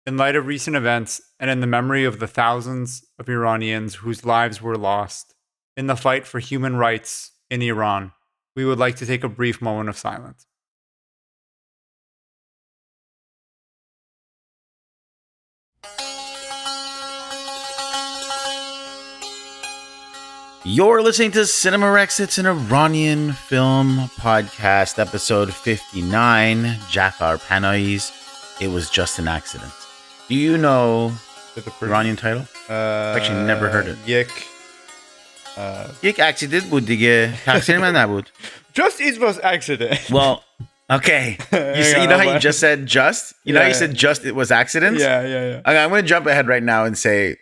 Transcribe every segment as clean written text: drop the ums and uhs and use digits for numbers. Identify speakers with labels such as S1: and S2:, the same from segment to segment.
S1: In light of recent events and in the memory of the thousands of Iranians whose lives were lost in the fight for human rights in Iran, we would like to take a brief moment of silence.
S2: You're listening to Cinema Rex. It's an Iranian film podcast, episode 59, Jafar Panahi's It Was Just an Accident. Do you know the Iranian title? Actually, never heard it. یک accident بود دیگه. تقصیر من نبود.
S1: Just it was accident.
S2: Well, okay. You know how you just said just? You know how you said just it was accident?
S1: Yeah.
S2: Okay, I'm going to jump ahead right now and say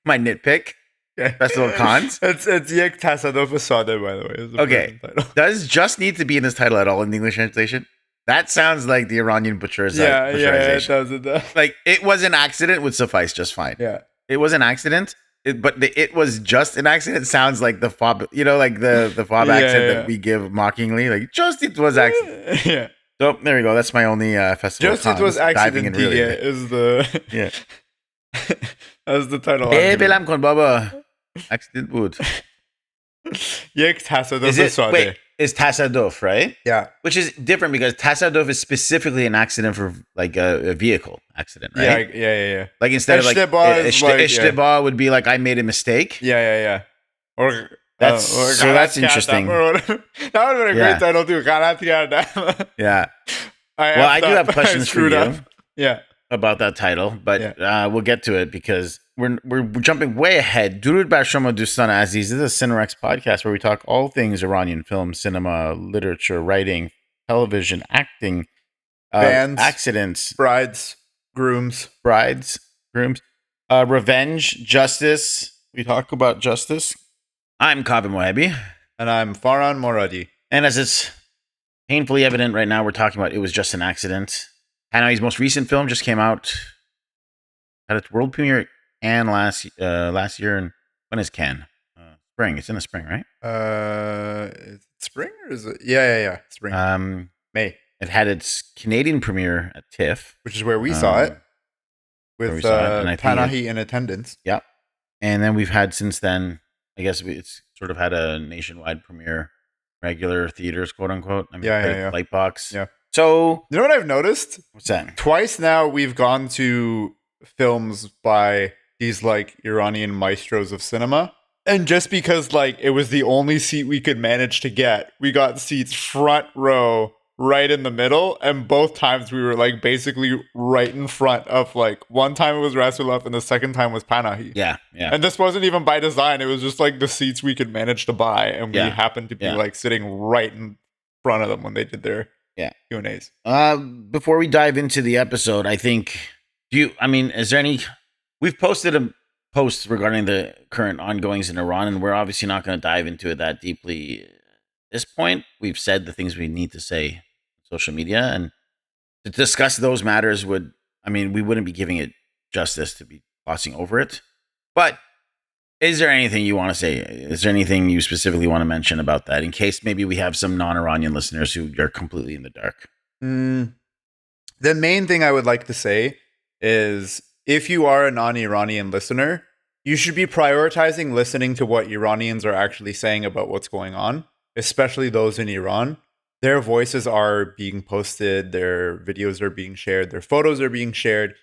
S2: my nitpick. Festival of Cons.
S1: It's یک تصادف ساده, by the way.
S2: Okay. Does just need to be in this title at all in the English translation? That sounds like the Iranian butcher's.
S1: Yeah, it does.
S2: Like, it was an accident would suffice just fine.
S1: Yeah.
S2: It was an accident, but it was just an accident sounds like the fob, like the fob accent that we give mockingly. Like, just it was accident.
S1: Yeah.
S2: So, there we go. That's my only festival
S1: Just of Cons. It was accident. Really is the...
S2: Yeah.
S1: That's the title.
S2: بلم کن بابا. Accident بود.
S1: یک تصادف ساده.
S2: Wait, it's تصادف, right?
S1: Yeah.
S2: Which is different because تصادف is specifically an accident for like a vehicle accident, right?
S1: Yeah.
S2: Like instead of like اشتباه would be like I made a mistake.
S1: Yeah. Or
S2: that's interesting.
S1: That would have been a great title too. غلط کردم.
S2: Yeah. Well, I do have questions for you.
S1: Yeah.
S2: About that title, but we'll get to it because we're jumping way ahead. Durud bar shoma dostan aziz. This is a Cinerex podcast where we talk all things Iranian film, cinema, literature, writing, television, acting,
S1: bands,
S2: accidents,
S1: brides, grooms,
S2: revenge, justice. We talk about justice. I'm Kaveh Mohebi.
S1: And I'm Farhan Moradi.
S2: And as it's painfully evident right now, we're talking about It Was Just an Accident. Panahi's most recent film just came out at its world premiere and last year. And when is Cannes? Spring. It's in the spring, right?
S1: Is it spring or is it? Yeah. Spring. May.
S2: It had its Canadian premiere at TIFF,
S1: which is where we saw it with Panahi in attendance.
S2: Yeah, and then we've had since then. I guess it's sort of had a nationwide premiere, regular theaters, quote unquote. I mean, Lightbox.
S1: Yeah.
S2: So,
S1: you know what I've noticed?
S2: What's that?
S1: Twice now we've gone to films by these like Iranian maestros of cinema. And just because like it was the only seat we could manage to get, we got seats front row right in the middle. And both times we were like basically right in front of like one time it was Rasulov and the second time was Panahi.
S2: Yeah.
S1: And this wasn't even by design. It was just like the seats we could manage to buy. And we happened to be like sitting right in front of them when they did their Q&As.
S2: Before we dive into the episode, I think, is there any, we've posted a post regarding the current ongoings in Iran, and we're obviously not going to dive into it that deeply at this point. We've said the things we need to say on social media, and to discuss those matters we wouldn't be giving it justice to be glossing over it. But is there anything you want to say? Is there anything you specifically want to mention about that in case maybe we have some non-Iranian listeners who are completely in the dark?
S1: The main thing I would like to say is if you are a non-Iranian listener, you should be prioritizing listening to what Iranians are actually saying about what's going on, especially those in Iran. Their voices are being posted, their videos are being shared, their photos are being shared.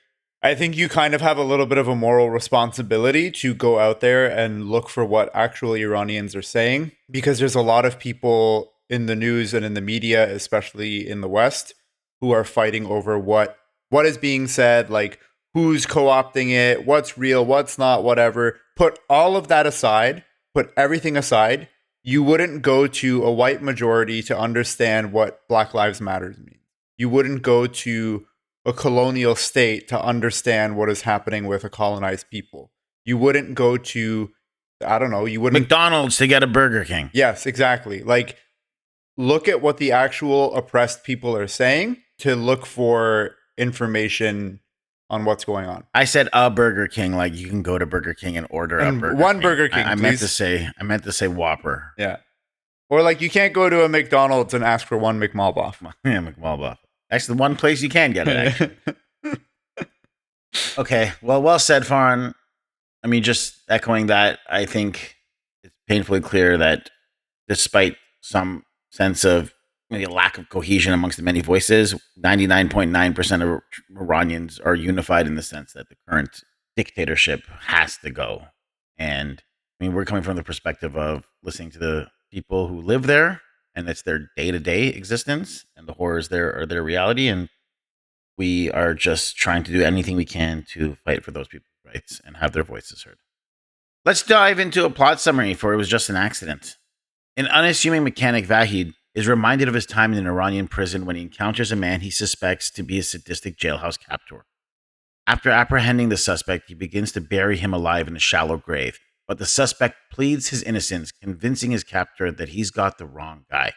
S1: I think you kind of have a little bit of a moral responsibility to go out there and look for what actual Iranians are saying, because there's a lot of people in the news and in the media, especially in the West, who are fighting over what is being said, like who's co-opting it, what's real, what's not, whatever. Put all of that aside, put everything aside. You wouldn't go to a white majority to understand what Black Lives Matter means. You wouldn't go to a colonial state to understand what is happening with a colonized people. You wouldn't go to, you wouldn't...
S2: McDonald's to get a Burger King.
S1: Yes, exactly. Like, look at what the actual oppressed people are saying to look for information on what's going on.
S2: I said a Burger King, like you can go to Burger King and order a Burger King.
S1: Burger King,
S2: I meant to say Whopper.
S1: Yeah. Or like you can't go to a McDonald's and ask for one McMalboff.
S2: Yeah, McMalboff. That's the one place you can get it, actually. Okay. Well said, Faran. I mean, just echoing that, I think it's painfully clear that despite some sense of maybe a lack of cohesion amongst the many voices, 99.9% of Iranians are unified in the sense that the current dictatorship has to go. And I mean, we're coming from the perspective of listening to the people who live there, and it's their day to day existence, and the horrors there are their reality. And we are just trying to do anything we can to fight for those people's rights and have their voices heard. Let's dive into a plot summary for It Was Just an Accident. An unassuming mechanic, Vahid, is reminded of his time in an Iranian prison when he encounters a man he suspects to be a sadistic jailhouse captor. After apprehending the suspect, he begins to bury him alive in a shallow grave, but the suspect pleads his innocence, convincing his captor that he's got the wrong guy.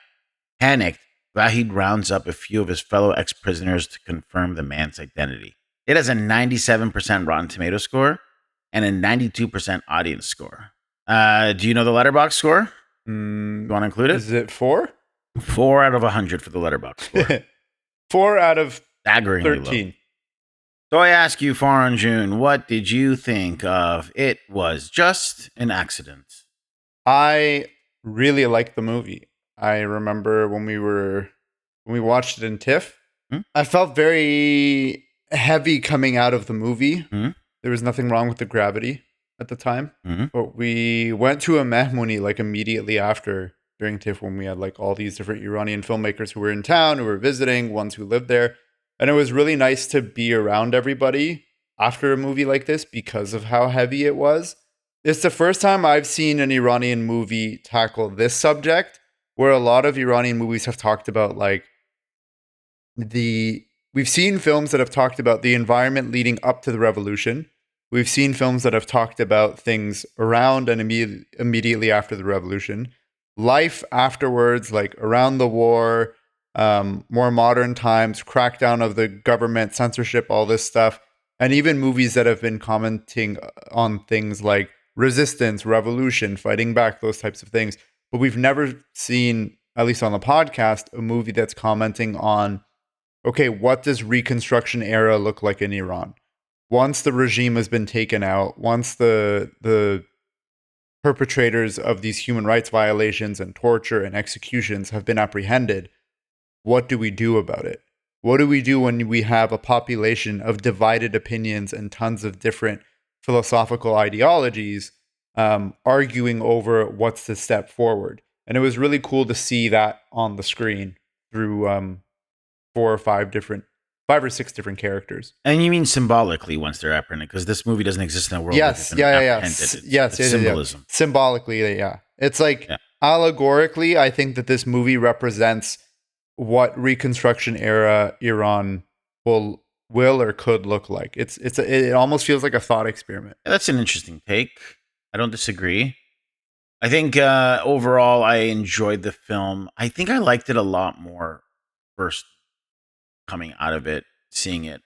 S2: Panicked, Vahid rounds up a few of his fellow ex-prisoners to confirm the man's identity. It has a 97% Rotten Tomato score and a 92% audience score. Do you know the Letterboxd score? You want to include it?
S1: Is it 4?
S2: 4 out of 100 for the Letterboxd score.
S1: 4 out of
S2: Staggeringly
S1: 13.
S2: low. So I ask you, Faran June, what did you think of It Was Just an Accident?
S1: I really liked the movie. I remember when we watched it in TIFF, I felt very heavy coming out of the movie. There was nothing wrong with the gravity at the time. But we went to a Mehmoni like immediately after during TIFF when we had like all these different Iranian filmmakers who were in town, who were visiting, ones who lived there. And it was really nice to be around everybody after a movie like this because of how heavy it was. It's the first time I've seen an Iranian movie tackle this subject, where a lot of Iranian movies have talked about like we've seen films that have talked about the environment leading up to the revolution. We've seen films that have talked about things around and immediately after the revolution, life afterwards, like around the war, more modern times, crackdown of the government, censorship, all this stuff, and even movies that have been commenting on things like resistance, revolution, fighting back, those types of things. But we've never seen, at least on the podcast, a movie that's commenting on, okay, what does Reconstruction era look like in Iran? Once the regime has been taken out, once the perpetrators of these human rights violations and torture and executions have been apprehended, what do we do about it? What do we do when we have a population of divided opinions and tons of different philosophical ideologies arguing over what's the step forward? And it was really cool to see that on the screen through 5 or 6 different characters.
S2: And you mean symbolically once they're apprehended, because this movie doesn't exist in a world
S1: Yes,
S2: where they've been apprehended.
S1: It's symbolism. Yeah. Symbolically, yeah. It's like allegorically, I think that this movie represents what Reconstruction era Iran will or could look like. It almost feels like a thought experiment.
S2: That's an interesting take. I don't disagree. I think overall I enjoyed the film. I think I liked it a lot more first coming out of it, seeing it.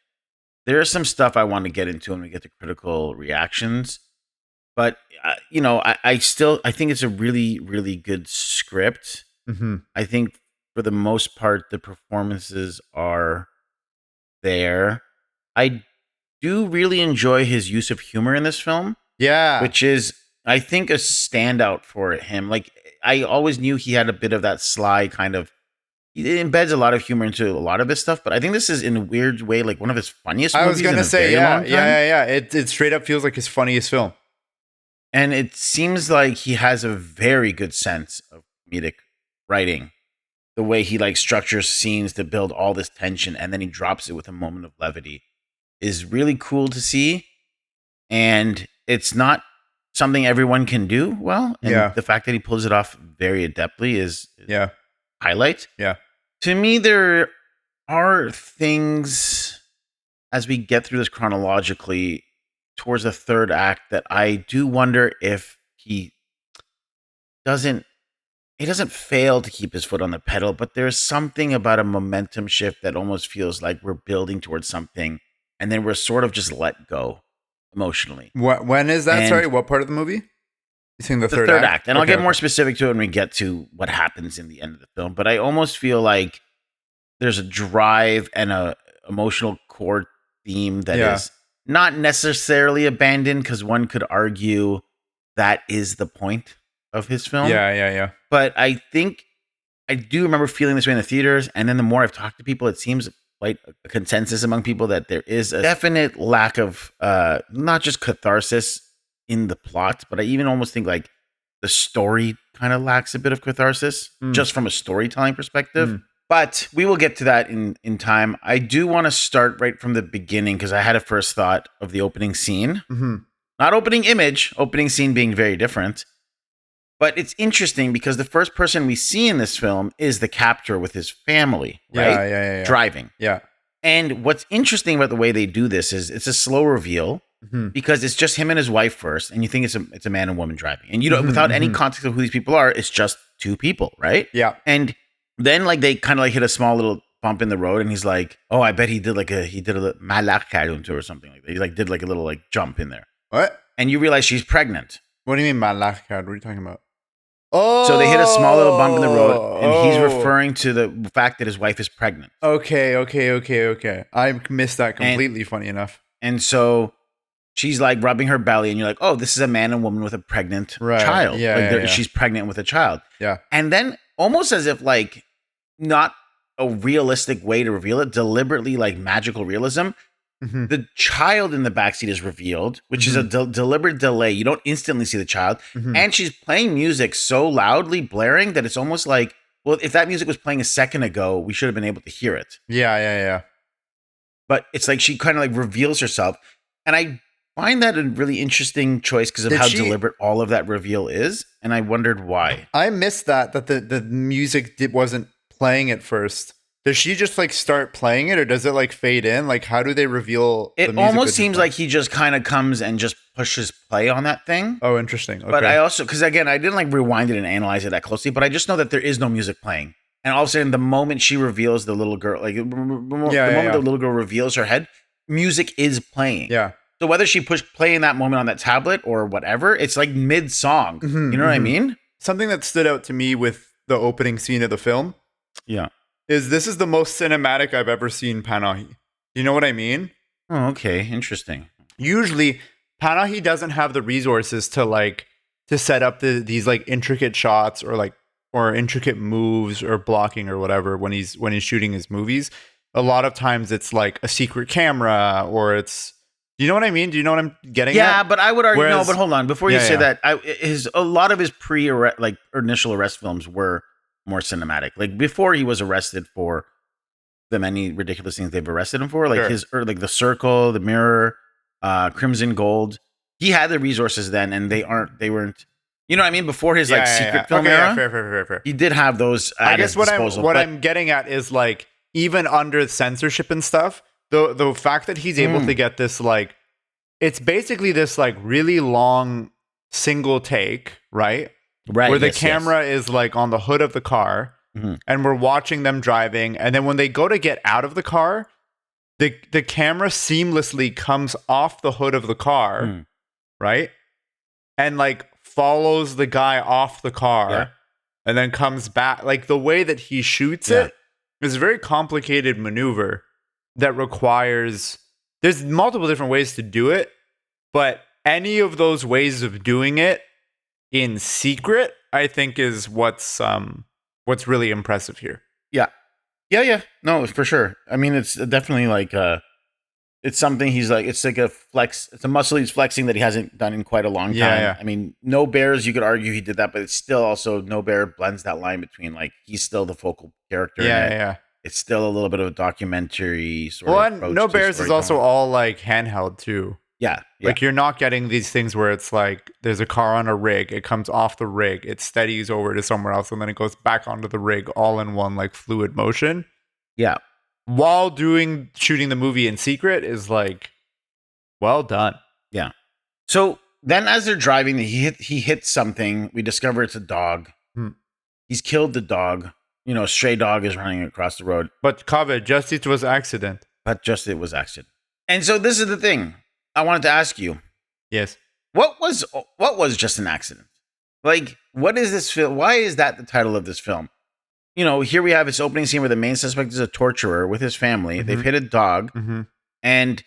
S2: There is some stuff I want to get into when we get to critical reactions. But, I think it's a really, really good script. I think for the most part, the performances are there. I do really enjoy his use of humor in this film.
S1: Yeah.
S2: Which is, I think, a standout for him. Like, I always knew he had a bit of that sly kind of, he embeds a lot of humor into a lot of his stuff, but I think this is in a weird way like one of his funniest movies.
S1: I was going to say, yeah. It straight up feels like his funniest film.
S2: And it seems like he has a very good sense of comedic writing. The way he like structures scenes to build all this tension and then he drops it with a moment of levity is really cool to see. And it's not something everyone can do well. And the fact that he pulls it off very adeptly is highlight.
S1: Yeah.
S2: To me, there are things as we get through this chronologically towards the third act that I do wonder if he doesn't fail to keep his foot on the pedal, but there's something about a momentum shift that almost feels like we're building towards something and then we're sort of just let go emotionally.
S1: When is that? Sorry, what part of the movie? You think the third act?
S2: And I'll get more specific to it when we get to what happens in the end of the film. But I almost feel like there's a drive and a emotional core theme that is not necessarily abandoned, because one could argue that is the point of his film.
S1: Yeah.
S2: But I think I do remember feeling this way in the theaters, and then the more I've talked to people, it seems like a consensus among people that there is a definite lack of not just catharsis in the plot, but I even almost think like the story kind of lacks a bit of catharsis, just from a storytelling perspective. But we will get to that in time. I do want to start right from the beginning because I had a first thought of the opening scene. Not opening image, opening scene being very different. But it's interesting because the first person we see in this film is the captor with his family, right?
S1: Yeah.
S2: Driving.
S1: Yeah.
S2: And what's interesting about the way they do this is it's a slow reveal because it's just him and his wife first, and you think it's a man and woman driving. And you don't without any context of who these people are, it's just two people, right?
S1: Yeah.
S2: And then like they kind of like hit a small little bump in the road, and he's like, "Oh, I bet he did a malak karuntu or something like that." He like did like a little like jump in there.
S1: What?
S2: And you realize she's pregnant.
S1: What do you mean malak card? What are you talking about? Oh,
S2: so they hit a small little bump in the road, and he's referring to the fact that his wife is pregnant.
S1: Okay. I missed that completely. Funny enough.
S2: And so she's like rubbing her belly, and you're like, "Oh, this is a man and woman with a pregnant child.
S1: Yeah.
S2: She's pregnant with a child."
S1: Yeah.
S2: And then almost as if like not a realistic way to reveal it, deliberately like magical realism. The child in the backseat is revealed, which is a deliberate delay. You don't instantly see the child. And she's playing music so loudly, blaring, that it's almost like, well, if that music was playing a second ago, we should have been able to hear it.
S1: Yeah.
S2: But it's like she kind of like reveals herself. And I find that a really interesting choice because of how deliberate all of that reveal is. And I wondered why.
S1: I missed that the music wasn't playing at first. Does she just like start playing it, or does it like fade in? Like, how do they reveal
S2: it?
S1: The music
S2: Almost seems like he just kind of comes and just pushes play on that thing.
S1: Oh, interesting. Okay.
S2: But I also, because again, I didn't like rewind it and analyze it that closely, but I just know that there is no music playing. And all of a sudden, the moment she reveals the little girl, like the moment the little girl reveals her head, music is playing.
S1: Yeah.
S2: So whether she pushed play in that moment on that tablet or whatever, it's like mid-song. You know what I mean?
S1: Something that stood out to me with the opening scene of the film.
S2: Yeah.
S1: This is the most cinematic I've ever seen Panahi. You know what I mean?
S2: Oh, okay. Interesting.
S1: Usually, Panahi doesn't have the resources to set up these like intricate shots or intricate moves or blocking or whatever when he's shooting his movies. A lot of times it's like a secret camera or it's. Do you know what I mean? Do you know what I'm getting at?
S2: Yeah, but I would argue no. But hold on, before you say that, a lot of his initial arrest films were more cinematic. Like before he was arrested for the many ridiculous things they've arrested him for, like like The Circle, The Mirror, Crimson Gold. He had the resources then, and they weren't. You know what I mean? Before his secret film era,
S1: fair.
S2: He did have those. I guess
S1: what I'm getting at is like even under censorship and stuff, the fact that he's able to get this like, it's basically this like really long single take, right?
S2: Right,
S1: where the camera is like on the hood of the car and we're watching them driving. And then when they go to get out of the car, the camera seamlessly comes off the hood of the car, right? And like follows the guy off the car and then comes back. Like the way that he shoots it is a very complicated maneuver that requires, there's multiple different ways to do it, but any of those ways of doing it in secret, I think is what's really impressive here.
S2: Yeah. No, for sure. I mean, it's definitely like it's something he's like. It's like a flex. It's a muscle he's flexing that he hasn't done in quite a long time.
S1: Yeah.
S2: I mean, No Bears. You could argue he did that, but it's still also No Bear blends that line between like he's still the focal character.
S1: Yeah.
S2: It's still a little bit of a documentary sort
S1: of.
S2: Well,
S1: and No Bears is also all like handheld too.
S2: Yeah.
S1: Like you're not getting these things where it's like there's a car on a rig, it comes off the rig, it steadies over to somewhere else, and then it goes back onto the rig all in one like fluid motion.
S2: Yeah.
S1: While shooting the movie in secret is like, well done.
S2: Yeah. So then as they're driving, he hits something. We discover it's a dog. He's killed the dog. You know, a stray dog is running across the road.
S1: But Kaveh, just it was accident.
S2: And so this is the thing. I wanted to ask you.
S1: Yes.
S2: What was just an accident? Like, what is this film? Why is that the title of this film? You know, here we have this opening scene where the main suspect is a torturer with his family. They've hit a dog. And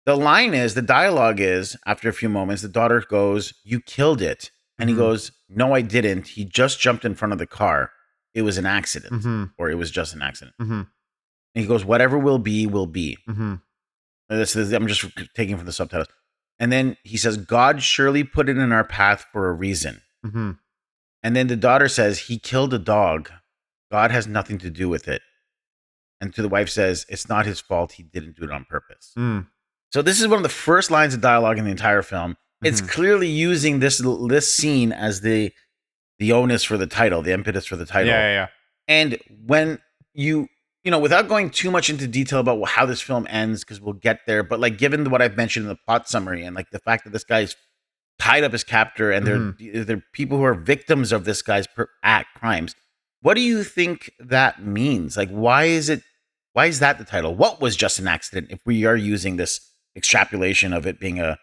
S2: the dialogue is, after a few moments, the daughter goes, "You killed it." And he goes, "No, I didn't. He just jumped in front of the car. It was an accident, or it was just an accident." And he goes, "Whatever will be, will be." I'm just taking from the subtitles. And then he says, "God surely put it in our path for a reason." And then the daughter says, "He killed a dog. God has nothing to do with it." And to the wife says, "It's not his fault. He didn't do it on purpose." So this is one of the first lines of dialogue in the entire film. It's clearly using this scene as the onus for the title, the impetus for the title.
S1: Yeah.
S2: And when you know, without going too much into detail about how this film ends, because we'll get there, but like given what I've mentioned in the plot summary and like the fact that this guy's tied up as captor and they're people who are victims of this guy's crimes, what do you think that means? Like, why is that the title? What was just an accident if we are using this extrapolation of it being a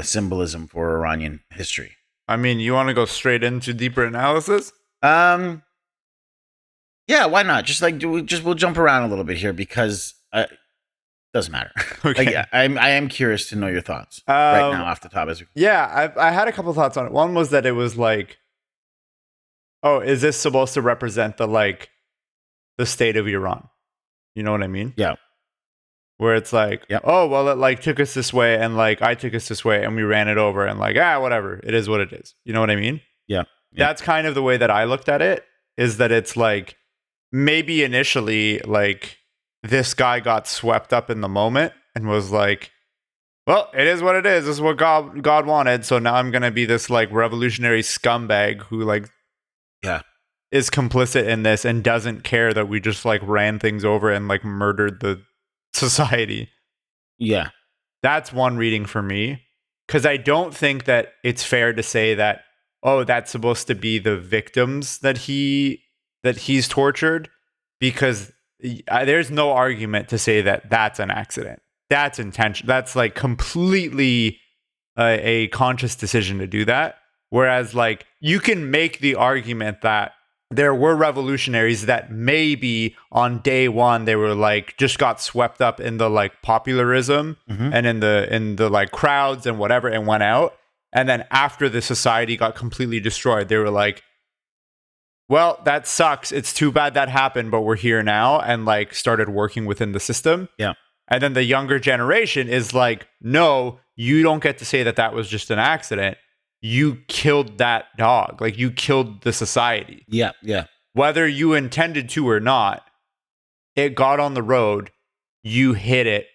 S2: symbolism for Iranian history?
S1: I mean, you want to go straight into deeper analysis?
S2: Yeah, why not? Just like we'll jump around a little bit here because it doesn't matter.
S1: Okay.
S2: Like, I am curious to know your thoughts right now off the top.
S1: I had a couple thoughts on it. One was that it was like, oh, is this supposed to represent the state of Iran? You know what I mean?
S2: Yeah.
S1: Where it's like, oh, well, it like took us this way and like I took us this way and we ran it over and like, whatever. It is what it is. You know what I mean?
S2: Yeah.
S1: That's kind of the way that I looked at it, is that it's like, maybe initially, like, this guy got swept up in the moment and was like, well, it is what it is. This is what God wanted. So now I'm going to be this, like, revolutionary scumbag who, like, is complicit in this and doesn't care that we just, like, ran things over and, like, murdered the society.
S2: Yeah.
S1: That's one reading for me. Because I don't think that it's fair to say that, oh, that's supposed to be the victims that he's tortured, because there's no argument to say that that's an accident. That's intention. That's like completely a conscious decision to do that. Whereas like you can make the argument that there were revolutionaries that maybe on day one they were like just got swept up in the like popularism and in the like crowds and whatever and went out. And then after the society got completely destroyed, they were like, well, that sucks. It's too bad that happened, but we're here now, and like started working within the system.
S2: Yeah.
S1: And then the younger generation is like, no, you don't get to say that that was just an accident. You killed that dog. Like you killed the society.
S2: Yeah. Yeah.
S1: Whether you intended to or not, it got on the road. You hit it.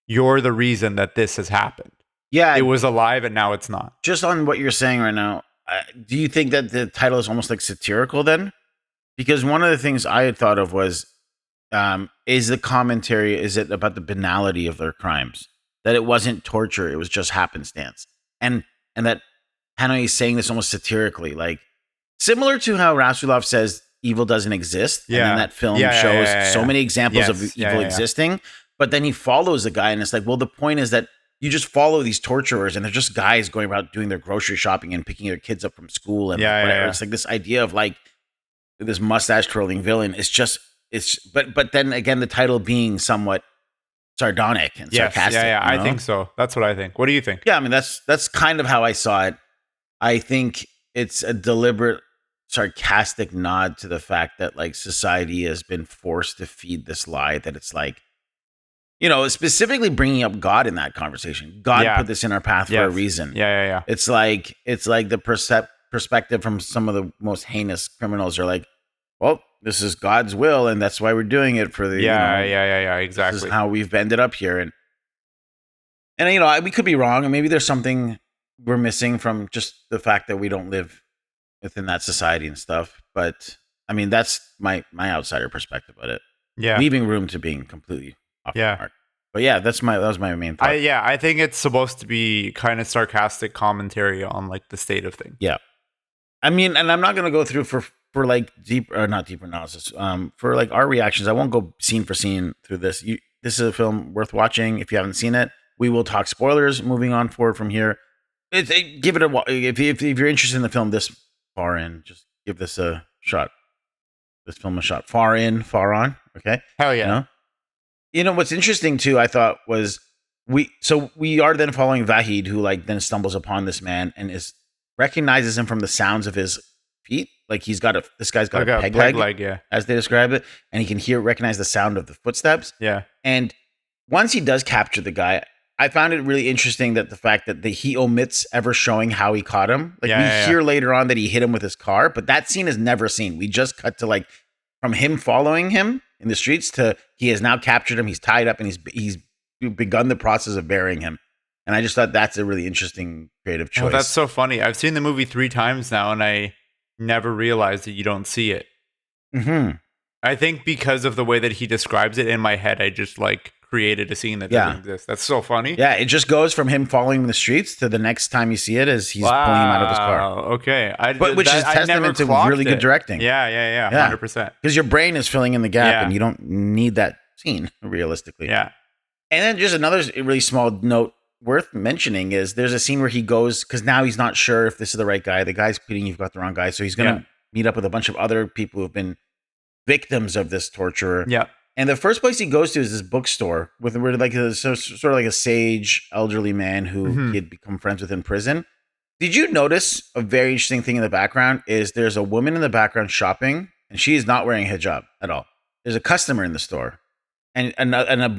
S1: You're the reason that this has happened.
S2: Yeah.
S1: It was alive and now it's not.
S2: Just on what you're saying right now, do you think that the title is almost like satirical then? Because one of the things I had thought of was, is the commentary, is it about the banality of their crimes? That it wasn't torture, it was just happenstance. And that Panahi is saying this almost satirically, like similar to how Rasulov says evil doesn't exist.
S1: Yeah.
S2: And then that film shows so many examples of evil existing. But then he follows the guy and it's like, well, the point is that you just follow these torturers and they're just guys going about doing their grocery shopping and picking their kids up from school and whatever. Yeah. It's like this idea of like this mustache twirling villain. But then again, the title being somewhat sardonic and sarcastic.
S1: Yeah. I think so. That's what I think. What do you think?
S2: Yeah. I mean, that's kind of how I saw it. I think it's a deliberate sarcastic nod to the fact that like society has been forced to feed this lie that it's like, you know, specifically bringing up God in that conversation. God put this in our path for a reason.
S1: Yeah.
S2: It's like the perspective from some of the most heinous criminals are like, well, this is God's will, and that's why we're doing it for the
S1: exactly.
S2: This is how we've ended up here, and you know, we could be wrong, and maybe there's something we're missing from just the fact that we don't live within that society and stuff. But I mean, that's my outsider perspective of it.
S1: Yeah,
S2: leaving room to being completely off the mark. But yeah, that was my main thought.
S1: I think it's supposed to be kind of sarcastic commentary on like the state of things.
S2: Yeah, I mean, and I'm not gonna go through for like not deep analysis. For like our reactions, I won't go scene for scene through this. This is a film worth watching if you haven't seen it. We will talk spoilers moving on forward from here. Give it a if you're interested in the film this far in, just give this a shot. This film a shot. Far in, far on. Okay.
S1: Hell yeah.
S2: You know what's interesting too, I thought was we are then following Vahid, who like then stumbles upon this man and recognizes him from the sounds of his feet. Like this guy's got
S1: Like
S2: a
S1: a
S2: peg
S1: peg
S2: leg,
S1: leg, yeah.
S2: as they describe it, and he can recognize the sound of the footsteps.
S1: Yeah.
S2: And once he does capture the guy, I found it really interesting that the fact that he omits ever showing how he caught him. Like we hear later on that he hit him with his car, but that scene is never seen. We just cut to like from him following him in the streets to he has now captured him. He's tied up and he's begun the process of burying him. And I just thought that's a really interesting creative choice.
S1: Oh, that's so funny. I've seen the movie 3 times now, and I never realized that you don't see it.
S2: Mm-hmm.
S1: I think because of the way that he describes it in my head, I just like created a scene that doesn't exist. That's so funny.
S2: Yeah, it just goes from him following him in the streets to the next time you see it is he's pulling him out of his car.
S1: Okay.
S2: Which is testament to really good directing.
S1: Yeah. 100%.
S2: Because your brain is filling in the gap and you don't need that scene, realistically.
S1: Yeah.
S2: And then just another really small note worth mentioning is there's a scene where he goes, because now he's not sure if this is the right guy. The guy's pleading you've got the wrong guy. So he's going to meet up with a bunch of other people who have been victims of this torturer.
S1: Yeah.
S2: And the first place he goes to is this bookstore with like sort of like a sage elderly man who he had become friends with in prison. Did you notice a very interesting thing in the background is there's a woman in the background shopping and she is not wearing a hijab at all. There's a customer in the store. And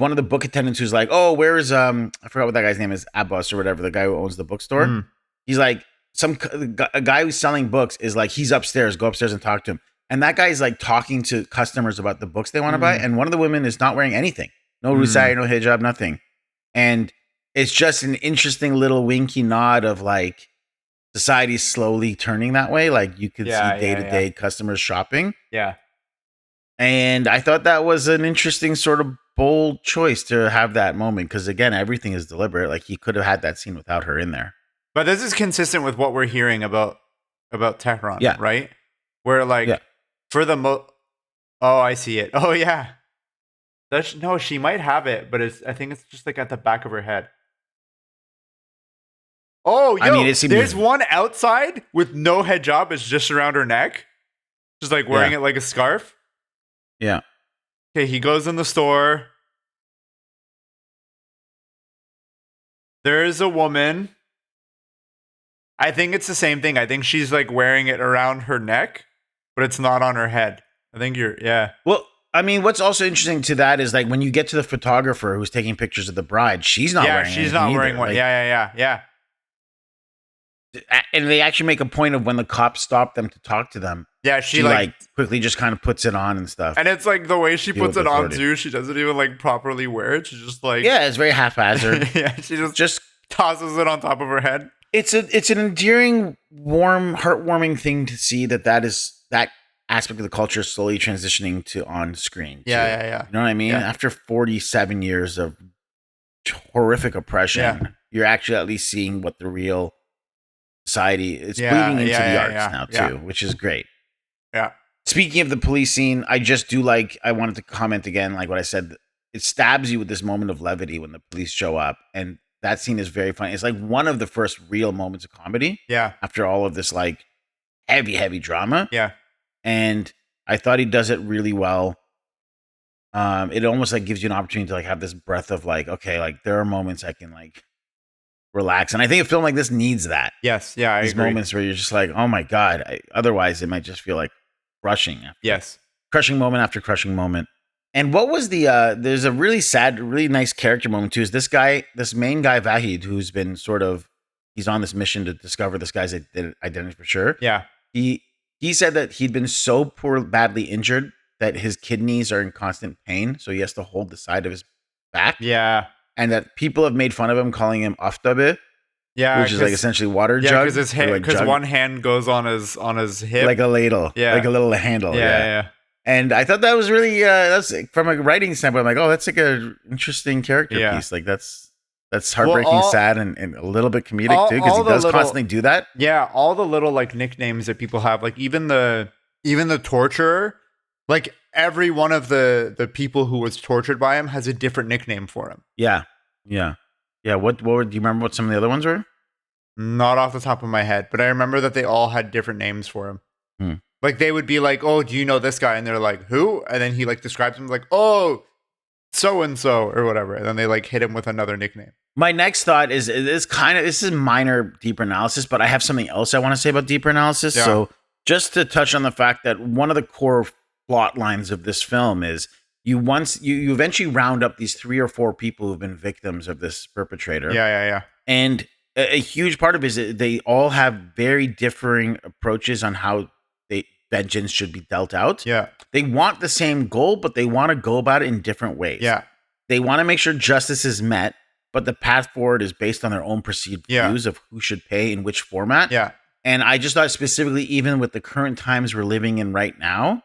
S2: one of the book attendants who's like, oh, where's I forgot what that guy's name is, Abbas or whatever, the guy who owns the bookstore. He's like, a guy who's selling books is like, he's upstairs, go upstairs and talk to him. And that guy's like talking to customers about the books they want to buy. And one of the women is not wearing anything. No rusai, no hijab, nothing. And it's just an interesting little winky nod of like society's slowly turning that way. Like you could see day-to-day customers shopping.
S1: Yeah.
S2: And I thought that was an interesting sort of bold choice to have that moment. Because again, everything is deliberate. Like he could have had that scene without her in there.
S1: But this is consistent with what we're hearing about Tehran, right? Where like for the oh, I see it. Oh yeah. No, she might have it, but I think it's just like at the back of her head. Oh, yo, I mean, there's one outside with no hijab. It's just around her neck. Just like wearing it like a scarf.
S2: Yeah.
S1: Okay, he goes in the store. There is a woman. I think it's the same thing. I think she's like wearing it around her neck, but it's not on her head. I think
S2: Well, I mean, what's also interesting to that is like when you get to the photographer who's taking pictures of the bride, she's not wearing
S1: she's not wearing one.
S2: Like,
S1: yeah.
S2: And they actually make a point of when the cops stop them to talk to them.
S1: Yeah, she like
S2: quickly just kind of puts it on and stuff.
S1: And it's like the way she puts it on too, she doesn't even like properly wear it. She's just like
S2: it's very haphazard.
S1: She just tosses it on top of her head.
S2: It's an endearing, warm, heartwarming thing to see that aspect of the culture is slowly transitioning to on screen.
S1: Yeah.
S2: You know what I mean?
S1: Yeah.
S2: After 47 years of horrific oppression, you're actually at least seeing what the real society is bleeding into the arts now too, which is great.
S1: Yeah.
S2: Speaking of the police scene, I wanted to comment again, like what I said, it stabs you with this moment of levity when the police show up. And that scene is very funny. It's like one of the first real moments of comedy.
S1: Yeah.
S2: After all of this like heavy drama.
S1: Yeah.
S2: And I thought he does it really well. It almost like gives you an opportunity to like have this breath of like, okay, like there are moments I can like relax. And I think a film like this needs that.
S1: Yes. Yeah.
S2: These moments where you're just like, oh my God. Otherwise it might just feel like crushing. Crushing moment after crushing moment. And what was there's a really sad, really nice character moment too, is this main guy, Vahid, who's been he's on this mission to discover this guy's identity for sure.
S1: Yeah.
S2: He said that he'd been so badly injured that his kidneys are in constant pain. So he has to hold the side of his back.
S1: Yeah.
S2: And that people have made fun of him calling him aftabe.
S1: Yeah.
S2: Which is like essentially water jug.
S1: Because one hand goes on his hip.
S2: Like a ladle.
S1: Yeah.
S2: Like a little handle.
S1: Yeah.
S2: And I thought that was really, that's from a writing standpoint, I'm like, oh, that's like an interesting character piece. Like that's heartbreaking, sad, and a little bit comedic too, because he does constantly do that.
S1: Yeah, all the little like nicknames that people have, like even the torturer, like every one of the people who was tortured by him has a different nickname for him.
S2: Yeah. What do you remember what some of the other ones were?
S1: Not off the top of my head, but I remember that they all had different names for him. Like they would be like, "Oh, do you know this guy?" And they're like, "Who?" And then he like describes him like, "Oh, so and so or whatever, and then they like hit him with another nickname.
S2: My next thought is this is minor deeper analysis, but I have something else I want to say about deeper analysis.
S1: Yeah.
S2: So just to touch on the fact that one of the core plot lines of this film is you eventually round up these 3 or 4 people who've been victims of this perpetrator.
S1: Yeah.
S2: And a huge part of it is that they all have very differing approaches on how vengeance should be dealt out.
S1: Yeah.
S2: They want the same goal, but they want to go about it in different ways.
S1: Yeah.
S2: They want to make sure justice is met, but the path forward is based on their own perceived views of who should pay in which format.
S1: Yeah.
S2: And I just thought specifically, even with the current times we're living in right now,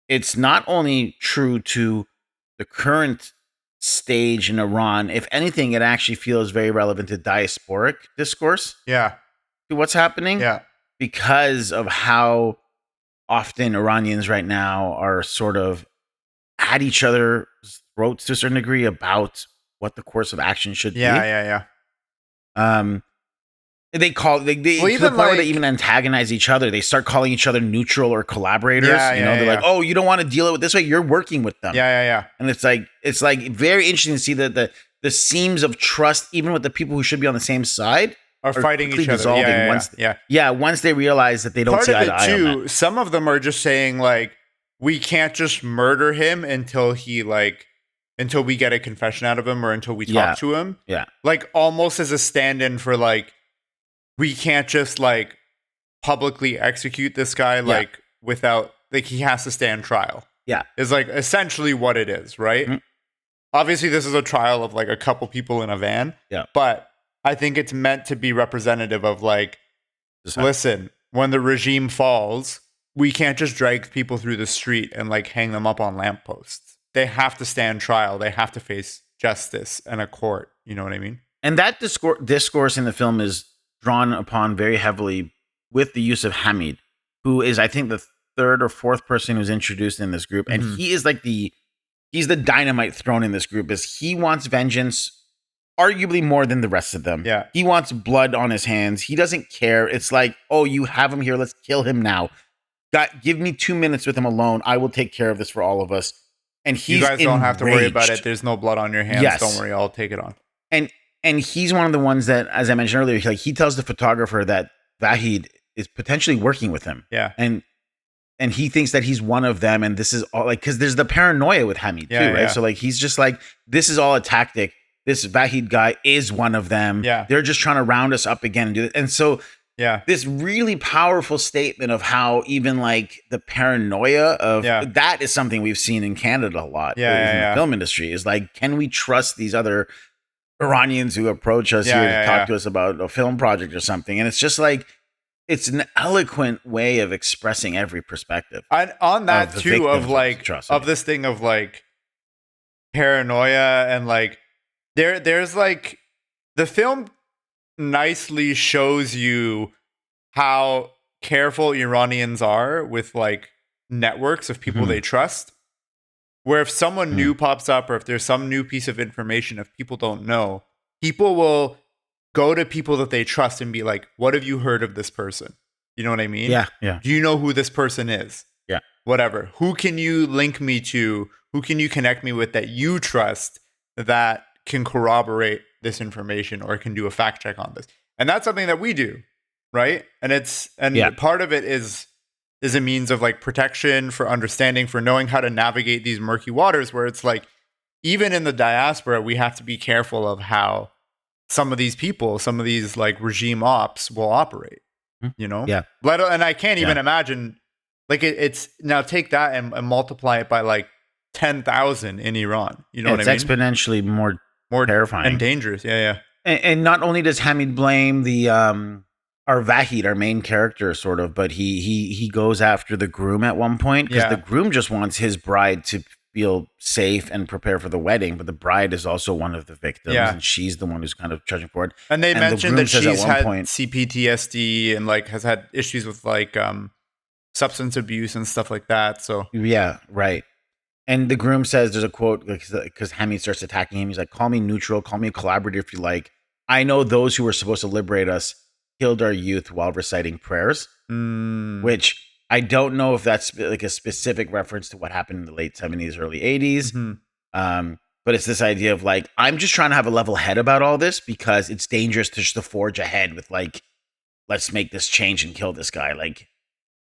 S2: it's not only true to the current stage in Iran. If anything, it actually feels very relevant to diasporic discourse.
S1: Yeah.
S2: To what's happening.
S1: Yeah.
S2: Because of how often Iranians right now are sort of at each other's throats to a certain degree about what the course of action should be.
S1: Yeah.
S2: They call to the point where they even antagonize each other. They start calling each other neutral or collaborators. They're like, "Oh, you don't want to deal with it this way. You're working with them."
S1: Yeah. And
S2: it's like very interesting to see that the seams of trust, even with the people who should be on the same side,
S1: are fighting each other.
S2: Once they realize that they don't see eye to eye on that.
S1: Some of them are just saying like, we can't just murder him until we get a confession out of him or until we talk to him.
S2: Yeah.
S1: Like almost as a stand-in for like, we can't just like publicly execute this guy like without like he has to stand trial.
S2: Yeah.
S1: Is like essentially what it is, right? Mm-hmm. Obviously this is a trial of like a couple people in a van.
S2: Yeah.
S1: But I think it's meant to be representative of like, listen, when the regime falls, we can't just drag people through the street and like hang them up on lampposts. They have to stand trial. They have to face justice and a court. You know what I mean?
S2: And that discourse in the film is drawn upon very heavily with the use of Hamid, who is, I think, the 3rd or 4th person who's introduced in this group. And he is like he's the dynamite thrown in this group, is he wants vengeance arguably more than the rest of them.
S1: Yeah.
S2: He wants blood on his hands. He doesn't care. It's like, oh, you have him here. Let's kill him now. Give me 2 minutes with him alone. I will take care of this for all of us. And
S1: you guys don't have to worry about it. There's no blood on your hands.
S2: Yes.
S1: Don't worry. I'll take it on.
S2: And he's one of the ones that, as I mentioned earlier, he tells the photographer that Vahid is potentially working with him.
S1: Yeah.
S2: And he thinks that he's one of them. And this is all like, because there's the paranoia with Hamid too, right?
S1: Yeah.
S2: So like, he's just like, this is all a tactic. This Vahid guy is one of them.
S1: Yeah.
S2: They're just trying to round us up again and do it. And so this really powerful statement of how even like the paranoia of that is something we've seen in Canada a lot in the film industry, is like, can we trust these other Iranians who approach us here to talk to us about a film project or something? And it's just like, it's an eloquent way of expressing every perspective.
S1: And on that too, of like, of this thing of like paranoia and like, there's like, the film nicely shows you how careful Iranians are with like networks of people they trust. Where if someone new pops up or if there's some new piece of information, if people don't know, people will go to people that they trust and be like, what have you heard of this person? You know what I mean?
S2: Yeah.
S1: Do you know who this person is?
S2: Yeah.
S1: Whatever. Who can you link me to? Who can you connect me with that you trust that can corroborate this information or can do a fact check on this? And that's something that we do, right? And part of it is a means of like protection, for understanding, for knowing how to navigate these murky waters, where it's like, even in the diaspora, we have to be careful of how some of these people, some of these like regime ops will operate, you know?
S2: Yeah.
S1: And I can't even imagine, like it's now take that and multiply it by like 10,000 in Iran. You know what I mean?
S2: It's exponentially more terrifying
S1: and dangerous. Yeah.
S2: And not only does Hamid blame the our Vahid, our main character, sort of, but he goes after the groom at one point, because the groom just wants his bride to feel safe and prepare for the wedding, but the bride is also one of the victims, and she's the one who's kind of charging for it.
S1: And they mentioned that she's had CPTSD and like has had issues with like substance abuse and stuff like that. So
S2: yeah, right. And the groom says, there's a quote, because Hamid starts attacking him. He's like, call me neutral, call me a collaborator if you like. I know those who were supposed to liberate us killed our youth while reciting prayers, which I don't know if that's like a specific reference to what happened in the late 70s, early 80s. But but it's this idea of like, I'm just trying to have a level head about all this because it's dangerous to just to forge ahead with like, let's make this change and kill this guy. Like,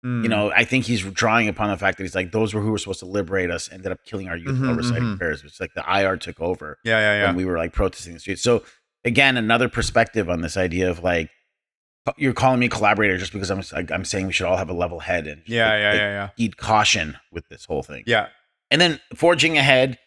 S2: you know, I think he's drawing upon the fact that he's like, those who were supposed to liberate us ended up killing our youth while reciting prayers. It's like the IR took over when we were like protesting the streets. So again, another perspective on this idea of like, you're calling me a collaborator just because I'm saying we should all have a level head and heed caution with this whole thing.
S1: Yeah.
S2: And then forging ahead,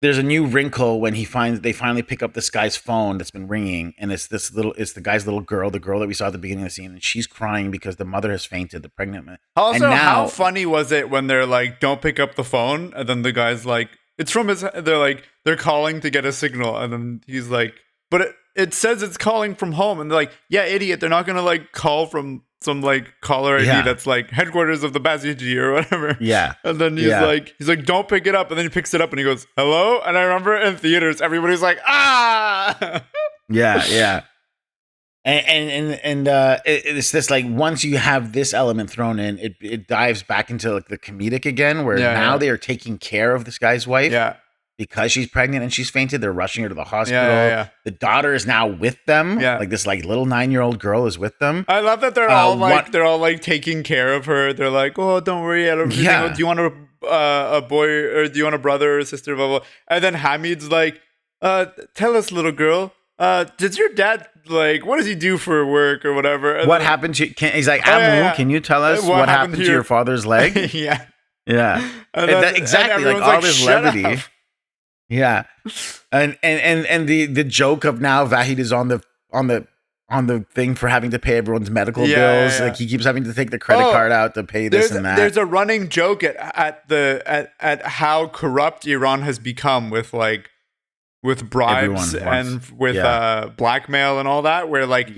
S2: there's a new wrinkle when they finally pick up this guy's phone that's been ringing, and it's the guy's little girl, the girl that we saw at the beginning of the scene, and she's crying because the mother has fainted, the pregnant man.
S1: Also, how funny was it when they're like, "Don't pick up the phone," and then the guy's like, "It's from his." They're calling to get a signal, and then he's like, "But it says it's calling from home," and they're like, "Yeah, idiot! They're not gonna like call from some like caller ID that's like headquarters of the Basiji or whatever."
S2: Yeah.
S1: And then he's like, "Don't pick it up," and then he picks it up and he goes, "Hello," and I remember in theaters everybody's like, "Ah!"
S2: Yeah. And it's this like, once you have this element thrown in, it dives back into like the comedic again, where now they are taking care of this guy's wife.
S1: Yeah.
S2: Because she's pregnant and she's fainted, they're rushing her to the hospital. The daughter is now with them. Like this like little 9-year-old girl is with them.
S1: I love that they're all like taking care of her. They're like, "Oh, don't worry, I don't. Do you want a boy or do you want a brother or a sister?" Blah blah. And then Hamid's like, "Tell us, little girl. Does your dad like? What does he do for work or whatever?" And
S2: what happened to? He's like, "Amu, can you tell us what happened to your father's leg?"
S1: Yeah.
S2: Exactly. Like all this levity. Yeah, and the joke of now Vahid is on the thing for having to pay everyone's medical bills. Like he keeps having to take the credit card out to pay this and that.
S1: There's a running joke at how corrupt Iran has become with bribes and with blackmail and all that. Where like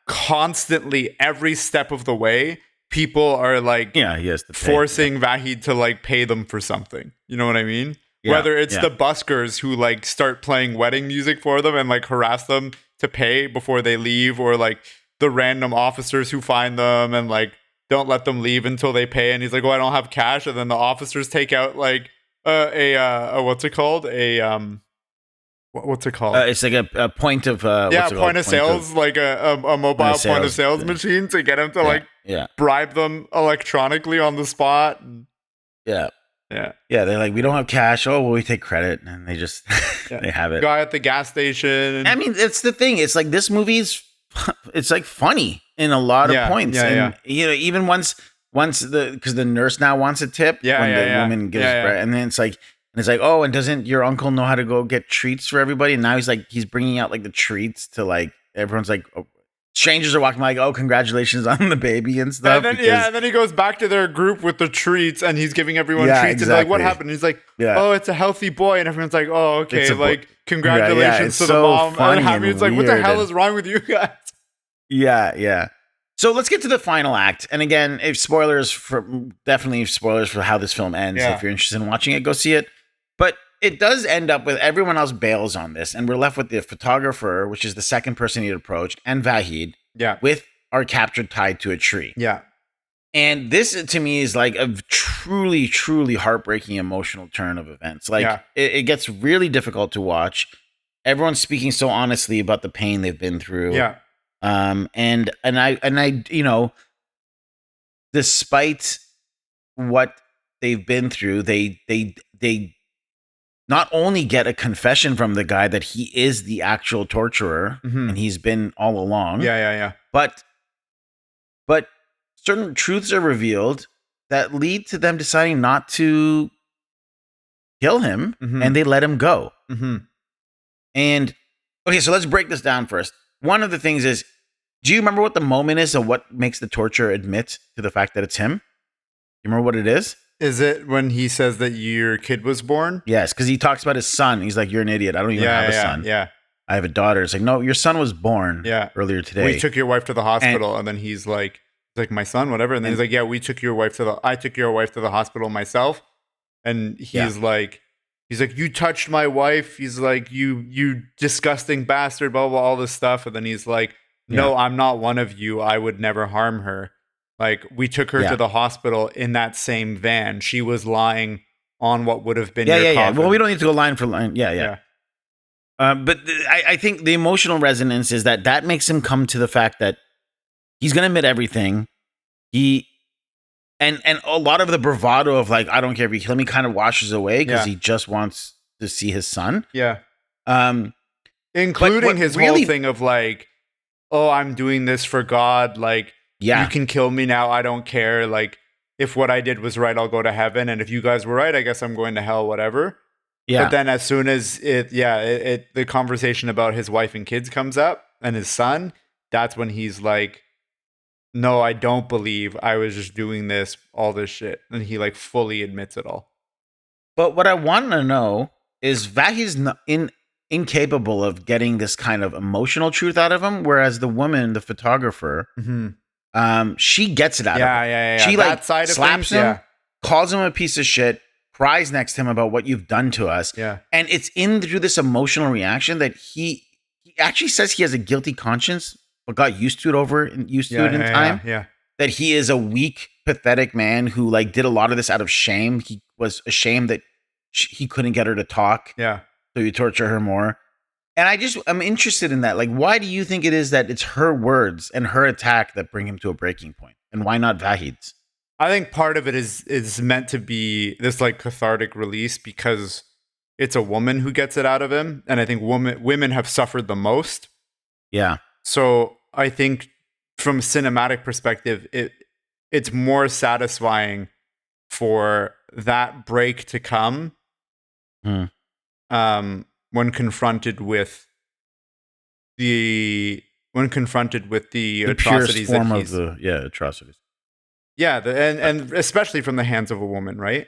S1: constantly every step of the way people are like forcing Vahid to like pay them for something. You know what I mean? Whether it's the buskers who like start playing wedding music for them and like harass them to pay before they leave, or like the random officers who find them and like don't let them leave until they pay. And he's like, "Oh, I don't have cash," and then the officers take out like what's it called? What's it called?
S2: It's like a point of
S1: point of sales, like a mobile point of sales machine to get him to like bribe them electronically on the spot.
S2: They're like, "We don't have cash. Oh, well, we take credit," and they just they have it.
S1: Guy at the gas station.
S2: I mean, it's the thing. It's like this movie's it's like funny in a lot of points. And you know, even once because the nurse now wants a tip when the woman gives bread, and then it's like, "Oh, and doesn't your uncle know how to go get treats for everybody?" And now he's bringing out like the treats to like everyone's like. Strangers are walking like, "Oh, congratulations on the baby," and stuff.
S1: And then he goes back to their group with the treats, and he's giving everyone treats. Exactly. And like, "What happened?" And he's like, "Oh, it's a healthy boy," and everyone's like, "Oh, okay." Like, congratulations to the mom. And Hamid's like, "What the hell is wrong with you guys?"
S2: Yeah. So let's get to the final act. And again, definitely spoilers for how this film ends. If you're interested in watching it, go see it. But it does end up with everyone else bails on this, and we're left with the photographer, which is the second person he approached, and Vahid, with our captor tied to a tree.
S1: Yeah.
S2: And this, to me, is like a truly, truly heartbreaking emotional turn of events. Like, it gets really difficult to watch. Everyone's speaking so honestly about the pain they've been through.
S1: Yeah.
S2: And I, you know, despite what they've been through, they not only get a confession from the guy that he is the actual torturer and he's been all along. But certain truths are revealed that lead to them deciding not to kill him, and they let him go. And okay, so let's break this down first. One of the things is, do you remember what the moment is of what makes the torturer admit to the fact that it's him? You remember what it is?
S1: Is it when he says that your kid was born?
S2: Yes, because he talks about his son. He's like, "You're an idiot. I don't even have a son.
S1: Yeah.
S2: I have a daughter." It's like, "No, your son was born earlier today.
S1: We took your wife to the hospital." And then he's like, "My son, whatever." And then he's like, "Yeah, I took your wife to the hospital myself." And he's like, "You touched my wife." He's like, you disgusting bastard, blah, blah, all this stuff. And then he's like, "No, I'm not one of you. I would never harm her. Like, we took her to the hospital in that same van. She was lying on what would have been your coffin."
S2: Well, we don't need to go line for line. Yeah. I think the emotional resonance is that makes him come to the fact that he's going to admit everything. He and a lot of the bravado of like, I don't care if you kill me, kind of washes away because
S1: Yeah.
S2: he just wants to see his son.
S1: Yeah.
S2: Um,
S1: Including his
S2: really-
S1: whole thing of like, oh, I'm doing this for God. Like,
S2: yeah,
S1: you can kill me now. I don't care. Like, if what I did was right, I'll go to heaven. And if you guys were right, I guess I'm going to hell, whatever.
S2: yeah.
S1: But then as soon as the conversation about his wife and kids comes up and his son, that's when he's like, no, I don't believe I was just doing this, all this shit. And he like fully admits it all.
S2: But what I want to know is Vahi's incapable of getting this kind of emotional truth out of him, whereas the woman, the photographer, she gets it out of him.
S1: Yeah.
S2: She
S1: that
S2: like
S1: side of
S2: slaps
S1: things,
S2: him, calls him a piece of shit, cries next to him about what you've done to us.
S1: Yeah.
S2: And it's through this emotional reaction that he actually says he has a guilty conscience, but got used to it in time.
S1: Yeah.
S2: That he is a weak, pathetic man who like did a lot of this out of shame. He was ashamed that he couldn't get her to talk.
S1: Yeah.
S2: So you torture her more. And I'm interested in that. Like, why do you think it is that it's her words and her attack that bring him to a breaking point? And why not Vahid's?
S1: I think part of it is meant to be this like cathartic release because it's a woman who gets it out of him. And I think women have suffered the most.
S2: Yeah.
S1: So I think from a cinematic perspective, it's more satisfying for that break to come when confronted with the atrocities
S2: form
S1: that
S2: of the atrocities.
S1: Yeah, and especially from the hands of a woman, right?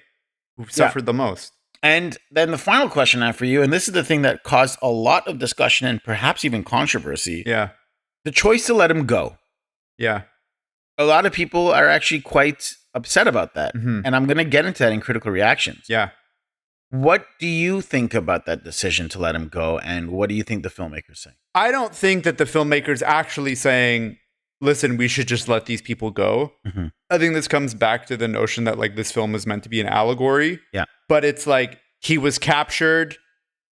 S1: Who suffered the most.
S2: And then the final question I have for you, and this is the thing that caused a lot of discussion and perhaps even controversy.
S1: Yeah.
S2: The choice to let him go.
S1: Yeah.
S2: A lot of people are actually quite upset about that.
S1: Mm-hmm.
S2: And I'm going to get into that in critical reactions.
S1: Yeah.
S2: What do you think about that decision to let him go? And what do you think the filmmakers say?
S1: I don't think that the filmmakers actually saying, listen, we should just let these people go.
S2: Mm-hmm.
S1: I think this comes back to the notion that like this film is meant to be an allegory.
S2: Yeah.
S1: But it's like he was captured,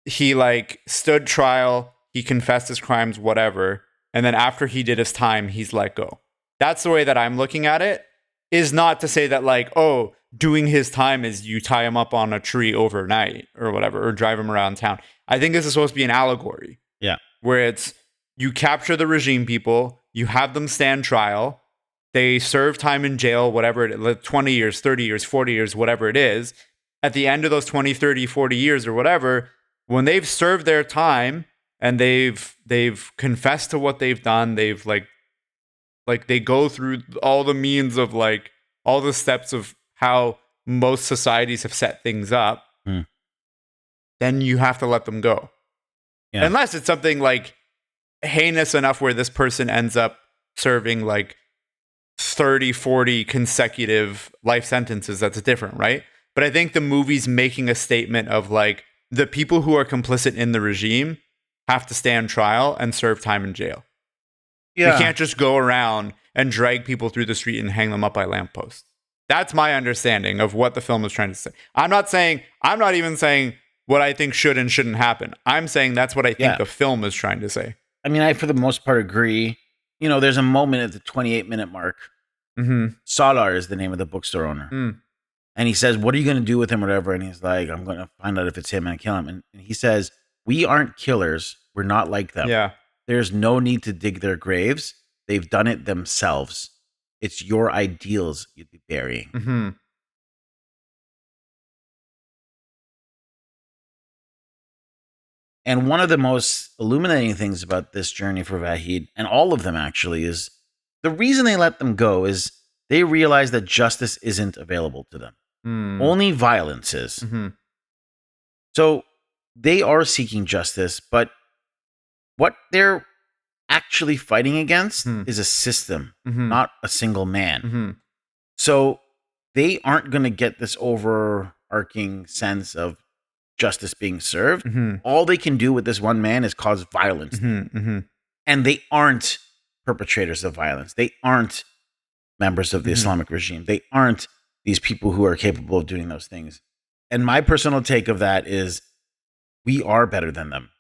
S1: he like stood trial, he confessed his crimes, whatever. And then after he did his time, he's let go. That's the way that I'm looking at it. Is not to say that like, oh, doing his time is you tie him up on a tree overnight or whatever, or drive him around town. I think this is supposed to be an allegory.
S2: Yeah.
S1: Where it's you capture the regime people, you have them stand trial, they serve time in jail, whatever it is, 20 years, 30 years, 40 years, whatever it is. At the end of those 20, 30, 40 years or whatever, when they've served their time and they've confessed to what they've done, they've like they go through all the means of like all the steps of how most societies have set things up, then you have to let them go. Yeah. Unless it's something like heinous enough where this person ends up serving like 30, 40 consecutive life sentences, that's different, right? But I think the movie's making a statement of like the people who are complicit in the regime have to stand trial and serve time in jail. Yeah. You can't just go around and drag people through the street and hang them up by lampposts. That's my understanding of what the film is trying to say. I'm not even saying what I think should and shouldn't happen. I'm saying that's what I think the film is trying to say.
S2: I mean, I, for the most part, agree. You know, there's a moment at the 28-minute mark.
S1: Mm-hmm.
S2: Salar is the name of the bookstore owner. And he says, what are you going to do with him, whatever? And he's like, I'm going to find out if it's him and kill him. And he says, we aren't killers. We're not like them.
S1: Yeah.
S2: There's no need to dig their graves. They've done it themselves. It's your ideals you'd be burying.
S1: Mm-hmm.
S2: And one of the most illuminating things about this journey for Vahid, and all of them actually, is the reason they let them go is they realize that justice isn't available to them. Only violence is.
S1: Mm-hmm.
S2: So they are seeking justice, but what they're actually fighting against is a system, not a single man. So they aren't going to get this overarching sense of justice being served. All they can do with this one man is cause violence. And they aren't perpetrators of violence. They aren't members of the Islamic regime. They aren't these people who are capable of doing those things. And my personal take of that is we are better than them.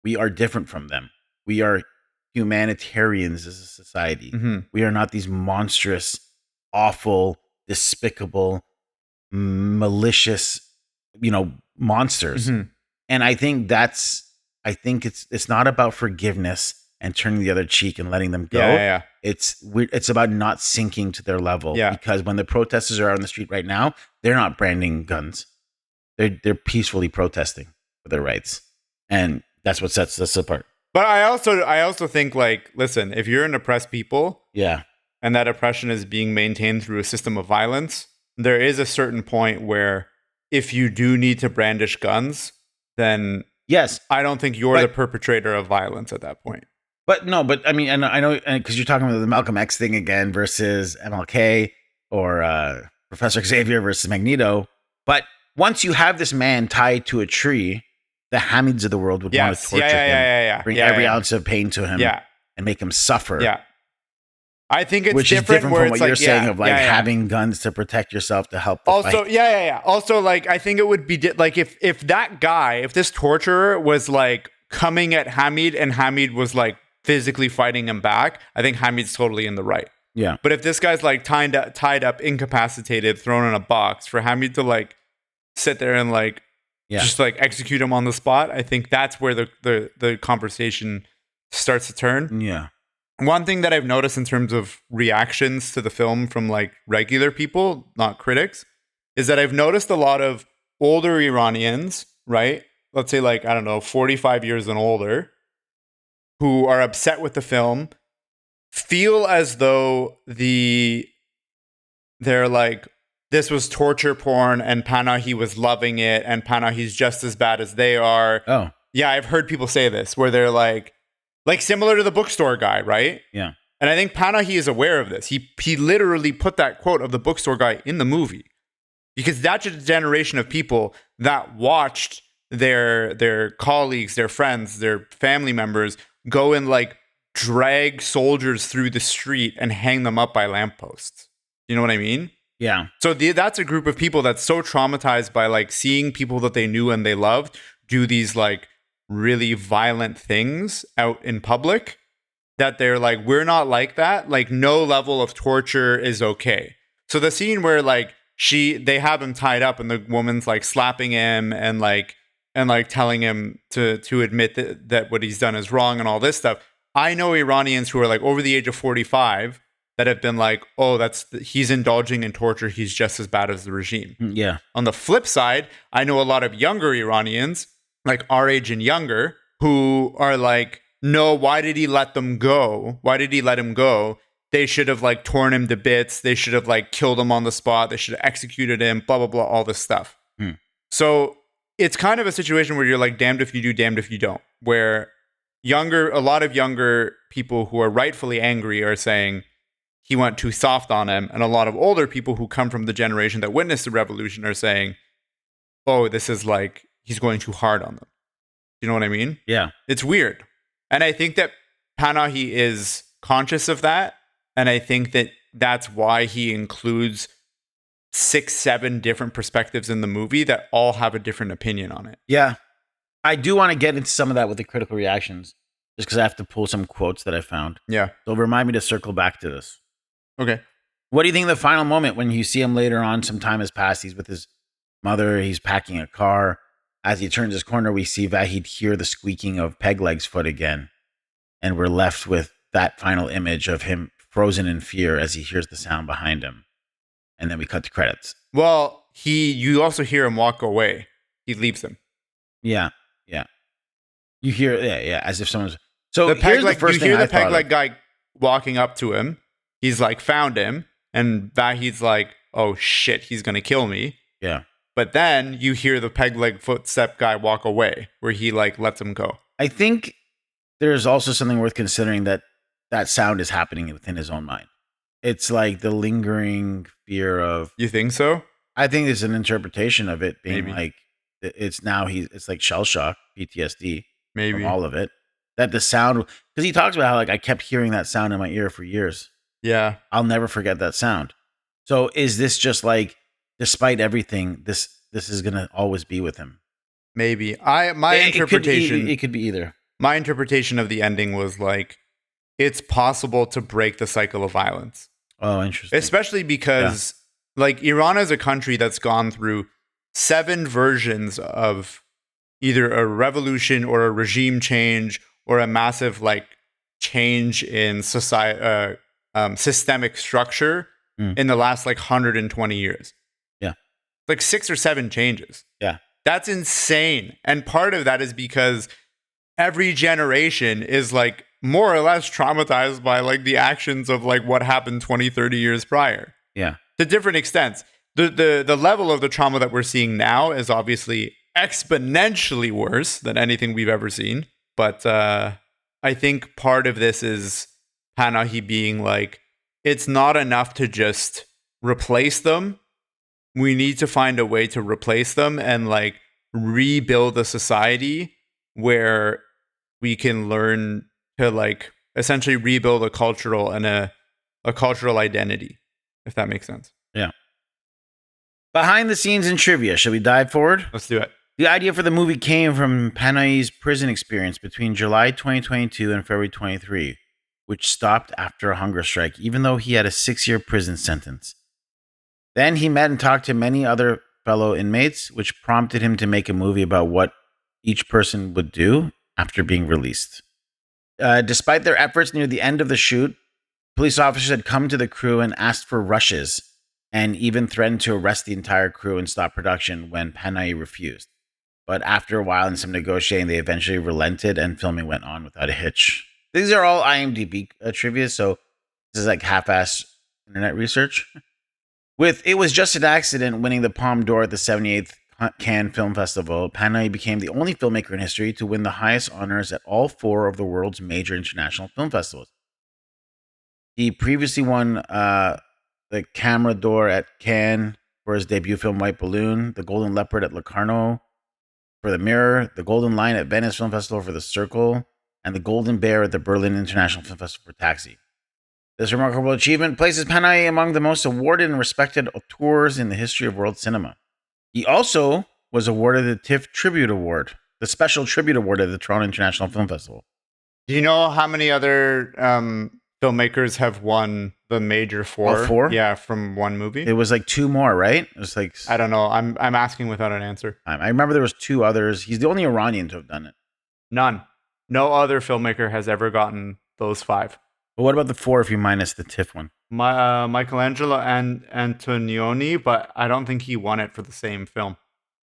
S2: We are different from them. We are humanitarians as a society.
S1: Mhm.
S2: We are not these monstrous, awful, despicable, malicious, monsters.
S1: Mhm.
S2: And I think it's not about forgiveness and turning the other cheek and letting them
S1: Yeah,
S2: go.
S1: yeah,
S2: It's about not sinking to their level,
S1: yeah.
S2: because when the protesters are on the street right now, they're not branding guns. They're peacefully protesting for their rights. And that's what sets us apart.
S1: But I also think, like, listen, if you're an oppressed people
S2: Yeah.
S1: and that oppression is being maintained through a system of violence, there is a certain point where if you do need to brandish guns, then
S2: Yes.
S1: I don't think you're
S2: But-
S1: the perpetrator of violence at that point.
S2: But no, but I mean, and I know, because you're talking about the Malcolm X thing again versus MLK or Professor Xavier versus Magneto. But once you have this man tied to a tree, the Hamids of the world would want to
S1: Yes.
S2: torture
S1: Yeah, yeah,
S2: him,
S1: yeah, yeah, yeah.
S2: bring
S1: Yeah,
S2: every
S1: yeah.
S2: ounce of pain to him,
S1: Yeah.
S2: and make him suffer.
S1: Yeah. I think it's
S2: Which is different
S1: where
S2: from what
S1: it's
S2: you're
S1: like,
S2: saying
S1: yeah,
S2: of like
S1: yeah, yeah.
S2: having guns to protect yourself to help the
S1: Also,
S2: fight.
S1: yeah. Also, like, I think it would be like if that guy, if this torturer was like coming at Hamid and Hamid was like physically fighting him back, I think Hamid's totally in the right.
S2: Yeah.
S1: But if this guy's like tied up, incapacitated, thrown in a box, for Hamid to like sit there and like
S2: Yeah.
S1: just like execute him on the spot, I think that's where the conversation starts to turn.
S2: Yeah.
S1: One thing that I've noticed in terms of reactions to the film from like regular people, not critics, is that I've noticed a lot of older Iranians, right? Let's say like, I don't know, 45 years and older, who are upset with the film, feel as though they're like, this was torture porn and Panahi was loving it and Panahi's just as bad as they are.
S2: Oh.
S1: Yeah, I've heard people say this where they're like similar to the bookstore guy, right?
S2: Yeah.
S1: And I think Panahi is aware of this. He literally put that quote of the bookstore guy in the movie because that's a generation of people that watched their colleagues, their friends, their family members go and like drag soldiers through the street and hang them up by lampposts. You know what I mean?
S2: Yeah.
S1: So that's a group of people that's so traumatized by like seeing people that they knew and they loved do these like really violent things out in public that they're like, we're not like that. Like no level of torture is okay. So the scene where like they have him tied up and the woman's like slapping him and like telling him to admit that what he's done is wrong and all this stuff. I know Iranians who are like over the age of 45 that have been like, oh, he's indulging in torture. He's just as bad as the regime.
S2: Yeah.
S1: On the flip side, I know a lot of younger Iranians, like our age and younger, who are like, no, why did he let them go? Why did he let him go? They should have like torn him to bits. They should have like killed him on the spot. They should have executed him, blah, blah, blah, all this stuff. So it's kind of a situation where you're like, damned if you do, damned if you don't, where a lot of younger people who are rightfully angry are saying he went too soft on him. And a lot of older people who come from the generation that witnessed the revolution are saying, oh, this is like, he's going too hard on them. You know what I mean?
S2: Yeah.
S1: It's weird. And I think that Panahi is conscious of that. And I think that that's why he includes 6-7 different perspectives in the movie that all have a different opinion on it.
S2: Yeah. I do want to get into some of that with the critical reactions, just because I have to pull some quotes that I found.
S1: Yeah.
S2: So remind me to circle back to this.
S1: Okay.
S2: What do you think of the final moment when you see him later on? Some time has passed. He's with his mother. He's packing a car. As he turns his corner, we see Vahid hear the squeaking of Pegleg's foot again. And we're left with that final image of him frozen in fear as he hears the sound behind him. And then we cut to credits.
S1: Well, you also hear him walk away. He leaves him.
S2: Yeah. Yeah. You hear, yeah, as if someone's... So
S1: The
S2: here's the
S1: Peg
S2: first
S1: you
S2: thing
S1: hear
S2: I
S1: the Peg
S2: thought
S1: leg
S2: of.
S1: guy walking up to him. He's like, found him. And Vahid's like, oh shit, he's going to kill me.
S2: Yeah.
S1: But then you hear the peg leg footstep guy walk away where he like lets him go.
S2: I think there's also something worth considering that sound is happening within his own mind. It's like the lingering fear of...
S1: You think so?
S2: I think there's an interpretation of it being
S1: Maybe.
S2: like, it's like shell shock, PTSD,
S1: Maybe.
S2: from all of it. That the sound, because he talks about how like I kept hearing that sound in my ear for years.
S1: Yeah.
S2: I'll never forget that sound. So is this just like, despite everything, this is gonna always be with him?
S1: Maybe. My interpretation
S2: It could be either.
S1: my interpretation of the ending was like, it's possible to break the cycle of violence.
S2: Oh, interesting.
S1: Especially because like Iran is a country that's gone through 7 versions of either a revolution or a regime change or a massive like change in society, systemic structure in the last like 120 years.
S2: Yeah.
S1: Like 6 or 7 changes.
S2: Yeah.
S1: That's insane. And part of that is because every generation is like more or less traumatized by like the actions of like what happened 20, 30 years prior.
S2: Yeah.
S1: To different extents. The level of the trauma that we're seeing now is obviously exponentially worse than anything we've ever seen. But I think part of this is Panahi being like, it's not enough to just replace them. We need to find a way to replace them and like rebuild a society where we can learn to like essentially rebuild a cultural and a cultural identity, if that makes sense.
S2: Yeah. Behind the scenes in trivia, shall we dive forward?
S1: Let's do it.
S2: The idea for the movie came from Panahi's prison experience between July 2022 and February 23, which stopped after a hunger strike, even though he had a 6-year prison sentence. Then he met and talked to many other fellow inmates, which prompted him to make a movie about what each person would do after being released. Despite their efforts near the end of the shoot, police officers had come to the crew and asked for rushes, and even threatened to arrest the entire crew and stop production when Panahi refused. But after a while and some negotiating, they eventually relented and filming went on without a hitch. These are all IMDb trivia, so this is like half-ass internet research. With It Was Just an Accident winning the Palme d'Or at the 78th Cannes Film Festival, Panahi became the only filmmaker in history to win the highest honors at all 4 of the world's major international film festivals. He previously won the Camera d'Or at Cannes for his debut film White Balloon, the Golden Leopard at Locarno for The Mirror, the Golden Lion at Venice Film Festival for The Circle, and the Golden Bear at the Berlin International Film Festival for Taxi. This remarkable achievement places Panahi among the most awarded and respected auteurs in the history of world cinema. He also was awarded the TIFF Tribute Award, the special tribute award at the Toronto International Film Festival.
S1: Do you know how many other filmmakers have won the major 4?
S2: All 4?
S1: Yeah, from one movie.
S2: It was like 2 more, right? It was like,
S1: I don't know. I'm asking without an answer.
S2: I remember there was 2 others. He's the only Iranian to have done it.
S1: None. No other filmmaker has ever gotten those 5.
S2: But what about the 4 if you minus the TIFF one?
S1: Michelangelo and Antonioni, but I don't think he won it for the same film.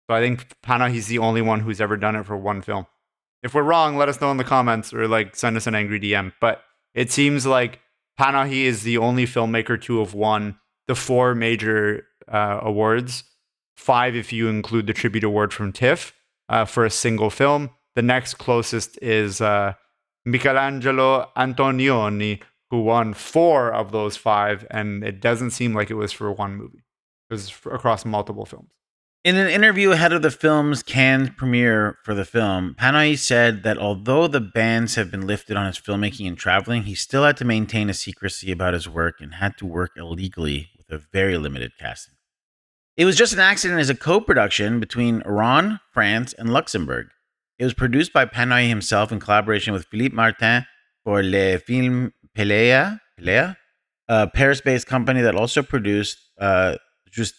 S1: So I think Panahi's the only one who's ever done it for one film. If we're wrong, let us know in the comments or like send us an angry DM. But it seems like Panahi is the only filmmaker to have won the 4 major awards, 5 if you include the tribute award from TIFF for a single film. The next closest is Michelangelo Antonioni, who won 4 of those 5, and it doesn't seem like it was for one movie. It was across multiple films.
S2: In an interview ahead of the film's Cannes premiere for the film, Panahi said that although the bans have been lifted on his filmmaking and traveling, he still had to maintain a secrecy about his work and had to work illegally with a very limited casting. It Was Just an Accident is a co-production between Iran, France, and Luxembourg. It was produced by Panahi himself in collaboration with Philippe Martin for Le Film Pelea, a Paris-based company that also produced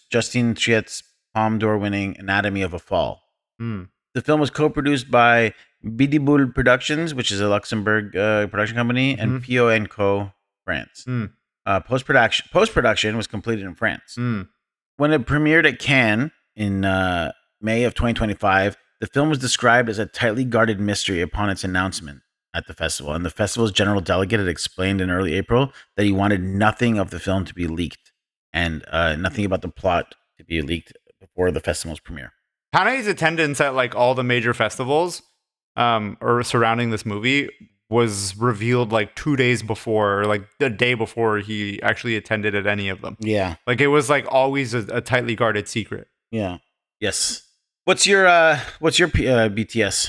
S2: Justine Triet's Palme d'Or winning Anatomy of a Fall. The film was co-produced by Bidibul Productions, which is a Luxembourg production company, and Pio & Co. France. Post-production was completed in France. When it premiered at Cannes in May of 2025, the film was described as a tightly guarded mystery upon its announcement at the festival. And the festival's general delegate had explained in early April that he wanted nothing of the film to be leaked and nothing about the plot to be leaked before the festival's premiere.
S1: Panahi's attendance at like all the major festivals or surrounding this movie was revealed like 2 days before, or like the day before he actually attended at any of them.
S2: Yeah.
S1: Like it was like always a tightly guarded secret.
S2: Yeah. Yes. What's your BTS?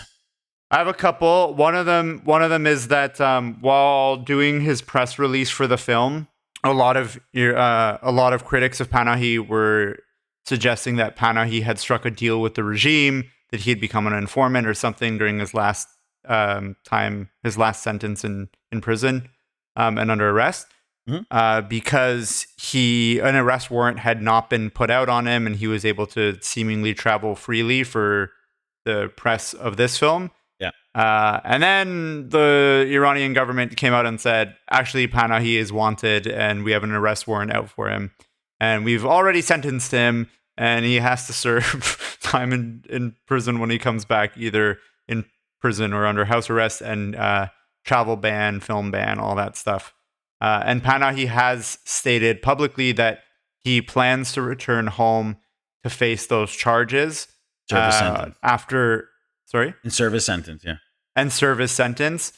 S1: I have a couple. One of them is that while doing his press release for the film, a lot of critics of Panahi were suggesting that Panahi had struck a deal with the regime, that he had become an informant or something during his last time, his last sentence in prison and under arrest. Because an arrest warrant had not been put out on him, and he was able to seemingly travel freely for the press of this film.
S2: Yeah.
S1: And then the Iranian government came out and said, actually, Panahi is wanted, and we have an arrest warrant out for him, and we've already sentenced him, and he has to serve time in prison when he comes back, either in prison or under house arrest, and travel ban, film ban, all that stuff. And Panahi has stated publicly that he plans to return home to face those charges after,
S2: in service sentence, yeah,
S1: and service sentence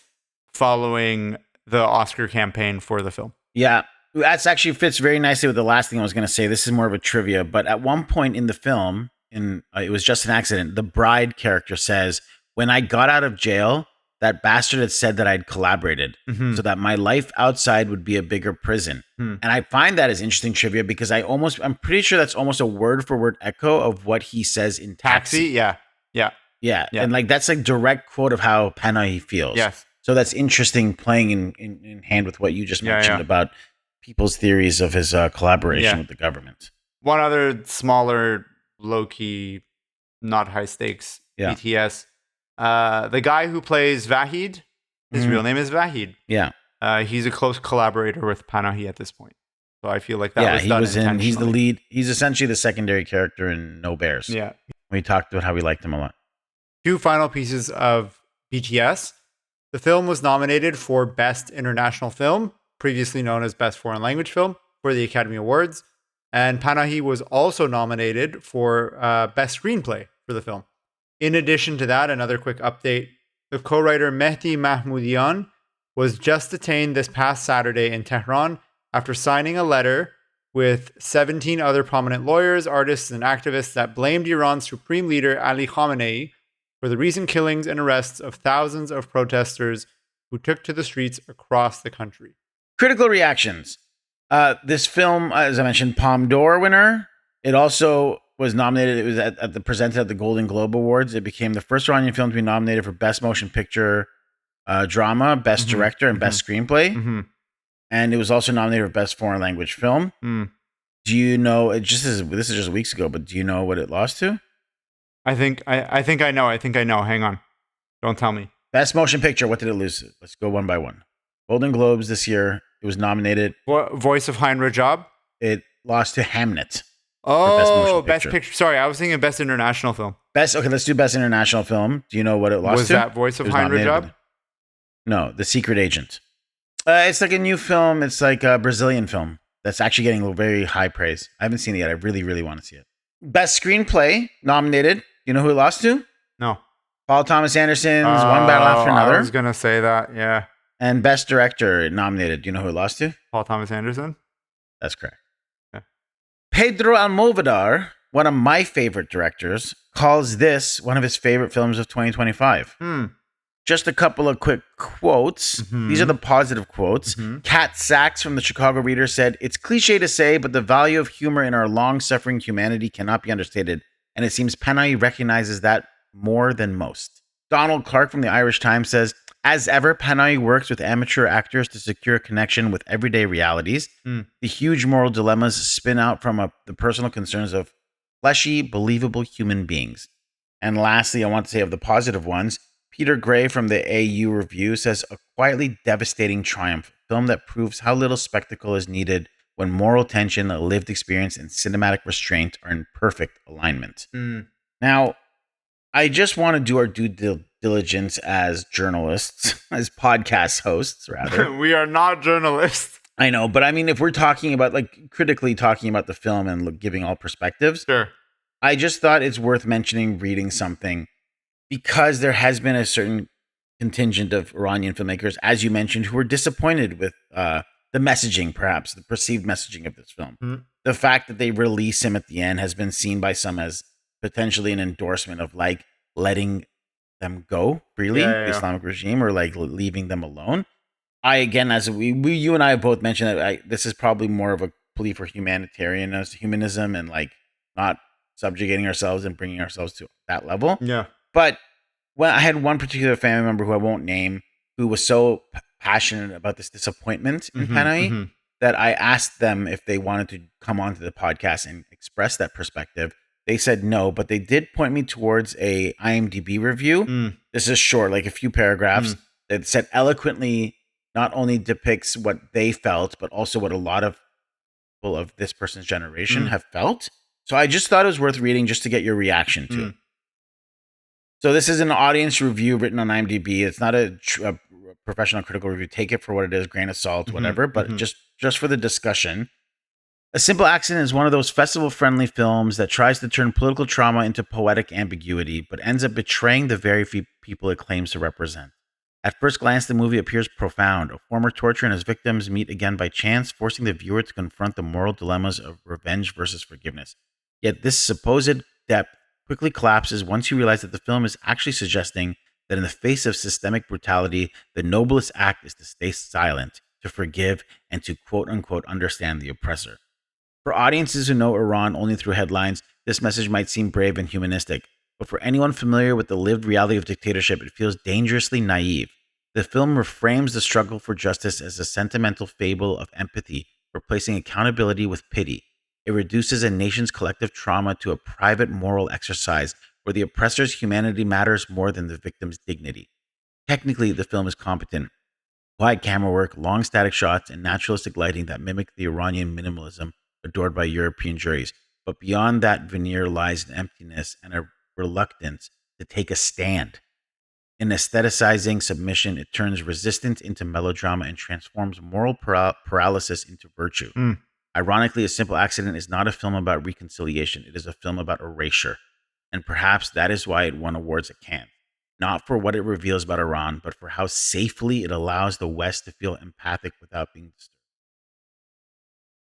S1: following the Oscar campaign for the film.
S2: Yeah, that actually fits very nicely with the last thing I was going to say. This is more of a trivia, but at one point in the film, it was just an accident. The bride character says, "When I got out of jail, that bastard had said that I'd collaborated so that my life outside would be a bigger prison." And I find that as interesting trivia because I'm pretty sure that's almost a word for word echo of what he says in Taxi.
S1: Yeah.
S2: And like, that's like direct quote of how Panahi feels.
S1: Yes.
S2: So that's interesting, playing in hand with what you just mentioned about people's theories of his collaboration with the government.
S1: One other smaller, low-key, not high-stakes BTS. The guy who plays Vahid, his real name is Vahid.
S2: Yeah.
S1: He's a close collaborator with Panahi at this point. So I feel like that was done intentionally.
S2: He's the lead. He's essentially the secondary character in No Bears.
S1: Yeah.
S2: We talked about how we liked him a lot.
S1: Two final pieces of BTS. The film was nominated for Best International Film, previously known as Best Foreign Language Film, for the Academy Awards. And Panahi was also nominated for Best Screenplay for the film. In addition to that, another quick update. The co-writer Mehdi Mahmoudian was just detained this past Saturday in Tehran after signing a letter with 17 other prominent lawyers, artists, and activists that blamed Iran's supreme leader Ali Khamenei for the recent killings and arrests of thousands of protesters who took to the streets across the country.
S2: Critical reactions. This film, as I mentioned, Palme d'Or winner. It also was nominated. It was presented at the Golden Globe Awards. It became the first Iranian film to be nominated for Best Motion Picture Drama, Best Director, and Best Screenplay. And it was also nominated for Best Foreign Language Film. Do you know? This is just weeks ago, but do you know what it lost to?
S1: I think I know. Hang on. Don't tell me.
S2: Best Motion Picture. What did it lose to? Let's go one by one. Golden Globes this year. It was nominated.
S1: Voice of Hein Rajab.
S2: It lost to Hamnet.
S1: Oh, Best Picture. Sorry, I was thinking Best International Film.
S2: Okay, let's do Best International Film. Do you know what it lost to?
S1: Was that Voice of Hein Rajab?
S2: No, The Secret Agent. It's like a new film. It's like a Brazilian film that's actually getting very high praise. I haven't seen it yet. I really, really want to see it. Best Screenplay nominated. You know who it lost to?
S1: No.
S2: Paul Thomas Anderson's One Battle After Another.
S1: I was going to say that, yeah.
S2: And Best Director nominated. Do you know who it lost to?
S1: Paul Thomas Anderson?
S2: That's correct. Yeah. Pedro Almodovar, one of my favorite directors, calls this one of his favorite films of 2025. Just a couple of quick quotes. These are the positive quotes. Kat Sachs from the Chicago Reader said, "It's cliche to say, but the value of humor in our long-suffering humanity cannot be understated, and it seems Panahi recognizes that more than most." Donald Clark from the Irish Times says, "As ever, Panahi works with amateur actors to secure a connection with everyday realities. The huge moral dilemmas spin out from the personal concerns of fleshy, believable human beings." And lastly, I want to say of the positive ones, Peter Gray from the AU Review says, "A quietly devastating triumph, a film that proves how little spectacle is needed when moral tension, lived experience, and cinematic restraint are in perfect alignment." Now, I just want to do our due diligence as journalists, as podcast hosts, rather.
S1: We are not journalists.
S2: I know, but I mean, if we're talking about, like, critically talking about the film and giving all perspectives,
S1: sure.
S2: I just thought it's worth mentioning, reading something, because there has been a certain contingent of Iranian filmmakers, as you mentioned, who were disappointed with the messaging, perhaps, the perceived messaging of this film. The fact that they release him at the end has been seen by some as potentially an endorsement of, like, letting them go freely, the Islamic regime, or like leaving them alone. I, again, as you and I have both mentioned, that this is probably more of a plea for humanism and like not subjugating ourselves and bringing ourselves to that level.
S1: Yeah.
S2: But well, I had one particular family member who I won't name who was so passionate about this disappointment in
S1: Mm-hmm,
S2: Panahi
S1: mm-hmm,
S2: that I asked them if they wanted to come onto the podcast and express that perspective. They said no, but they did point me towards a IMDb review.
S1: mm,
S2: This is short, like a few paragraphs
S1: mm,
S2: that said eloquently not only depicts what they felt, but also what a lot of people of this person's generation
S1: mm,
S2: have felt. So I just thought it was worth reading just to get your reaction to it.
S1: mm.
S2: So this is an audience review written on IMDb. It's not a professional critical review. Take it for what it is, grain of salt,
S1: Mhm,
S2: whatever. But
S1: mhm.
S2: just for the discussion, A Simple Accident is one of those festival-friendly films that tries to turn political trauma into poetic ambiguity, but ends up betraying the very few people it claims to represent. At first glance, the movie appears profound. A former torturer and his victims meet again by chance, forcing the viewer to confront the moral dilemmas of revenge versus forgiveness. Yet this supposed depth quickly collapses once you realize that the film is actually suggesting that in the face of systemic brutality, the noblest act is to stay silent, to forgive, and to quote unquote understand the oppressor. For audiences who know Iran only through headlines, this message might seem brave and humanistic, but for anyone familiar with the lived reality of dictatorship, it feels dangerously naive. The film reframes the struggle for justice as a sentimental fable of empathy, replacing accountability with pity. It reduces a nation's collective trauma to a private moral exercise where the oppressor's humanity matters more than the victim's dignity. Technically, the film is competent. Quiet camera work, long static shots, and naturalistic lighting that mimic the Iranian minimalism adored by European juries. But beyond that veneer lies an emptiness and a reluctance to take a stand. In aestheticizing submission, it turns resistance into melodrama and transforms moral paralysis into virtue.
S1: Mm.
S2: Ironically, A Simple Accident is not a film about reconciliation, it is a film about erasure. And perhaps that is why it won awards at Cannes. Not for what it reveals about Iran, but for how safely it allows the West to feel empathic without being disturbed.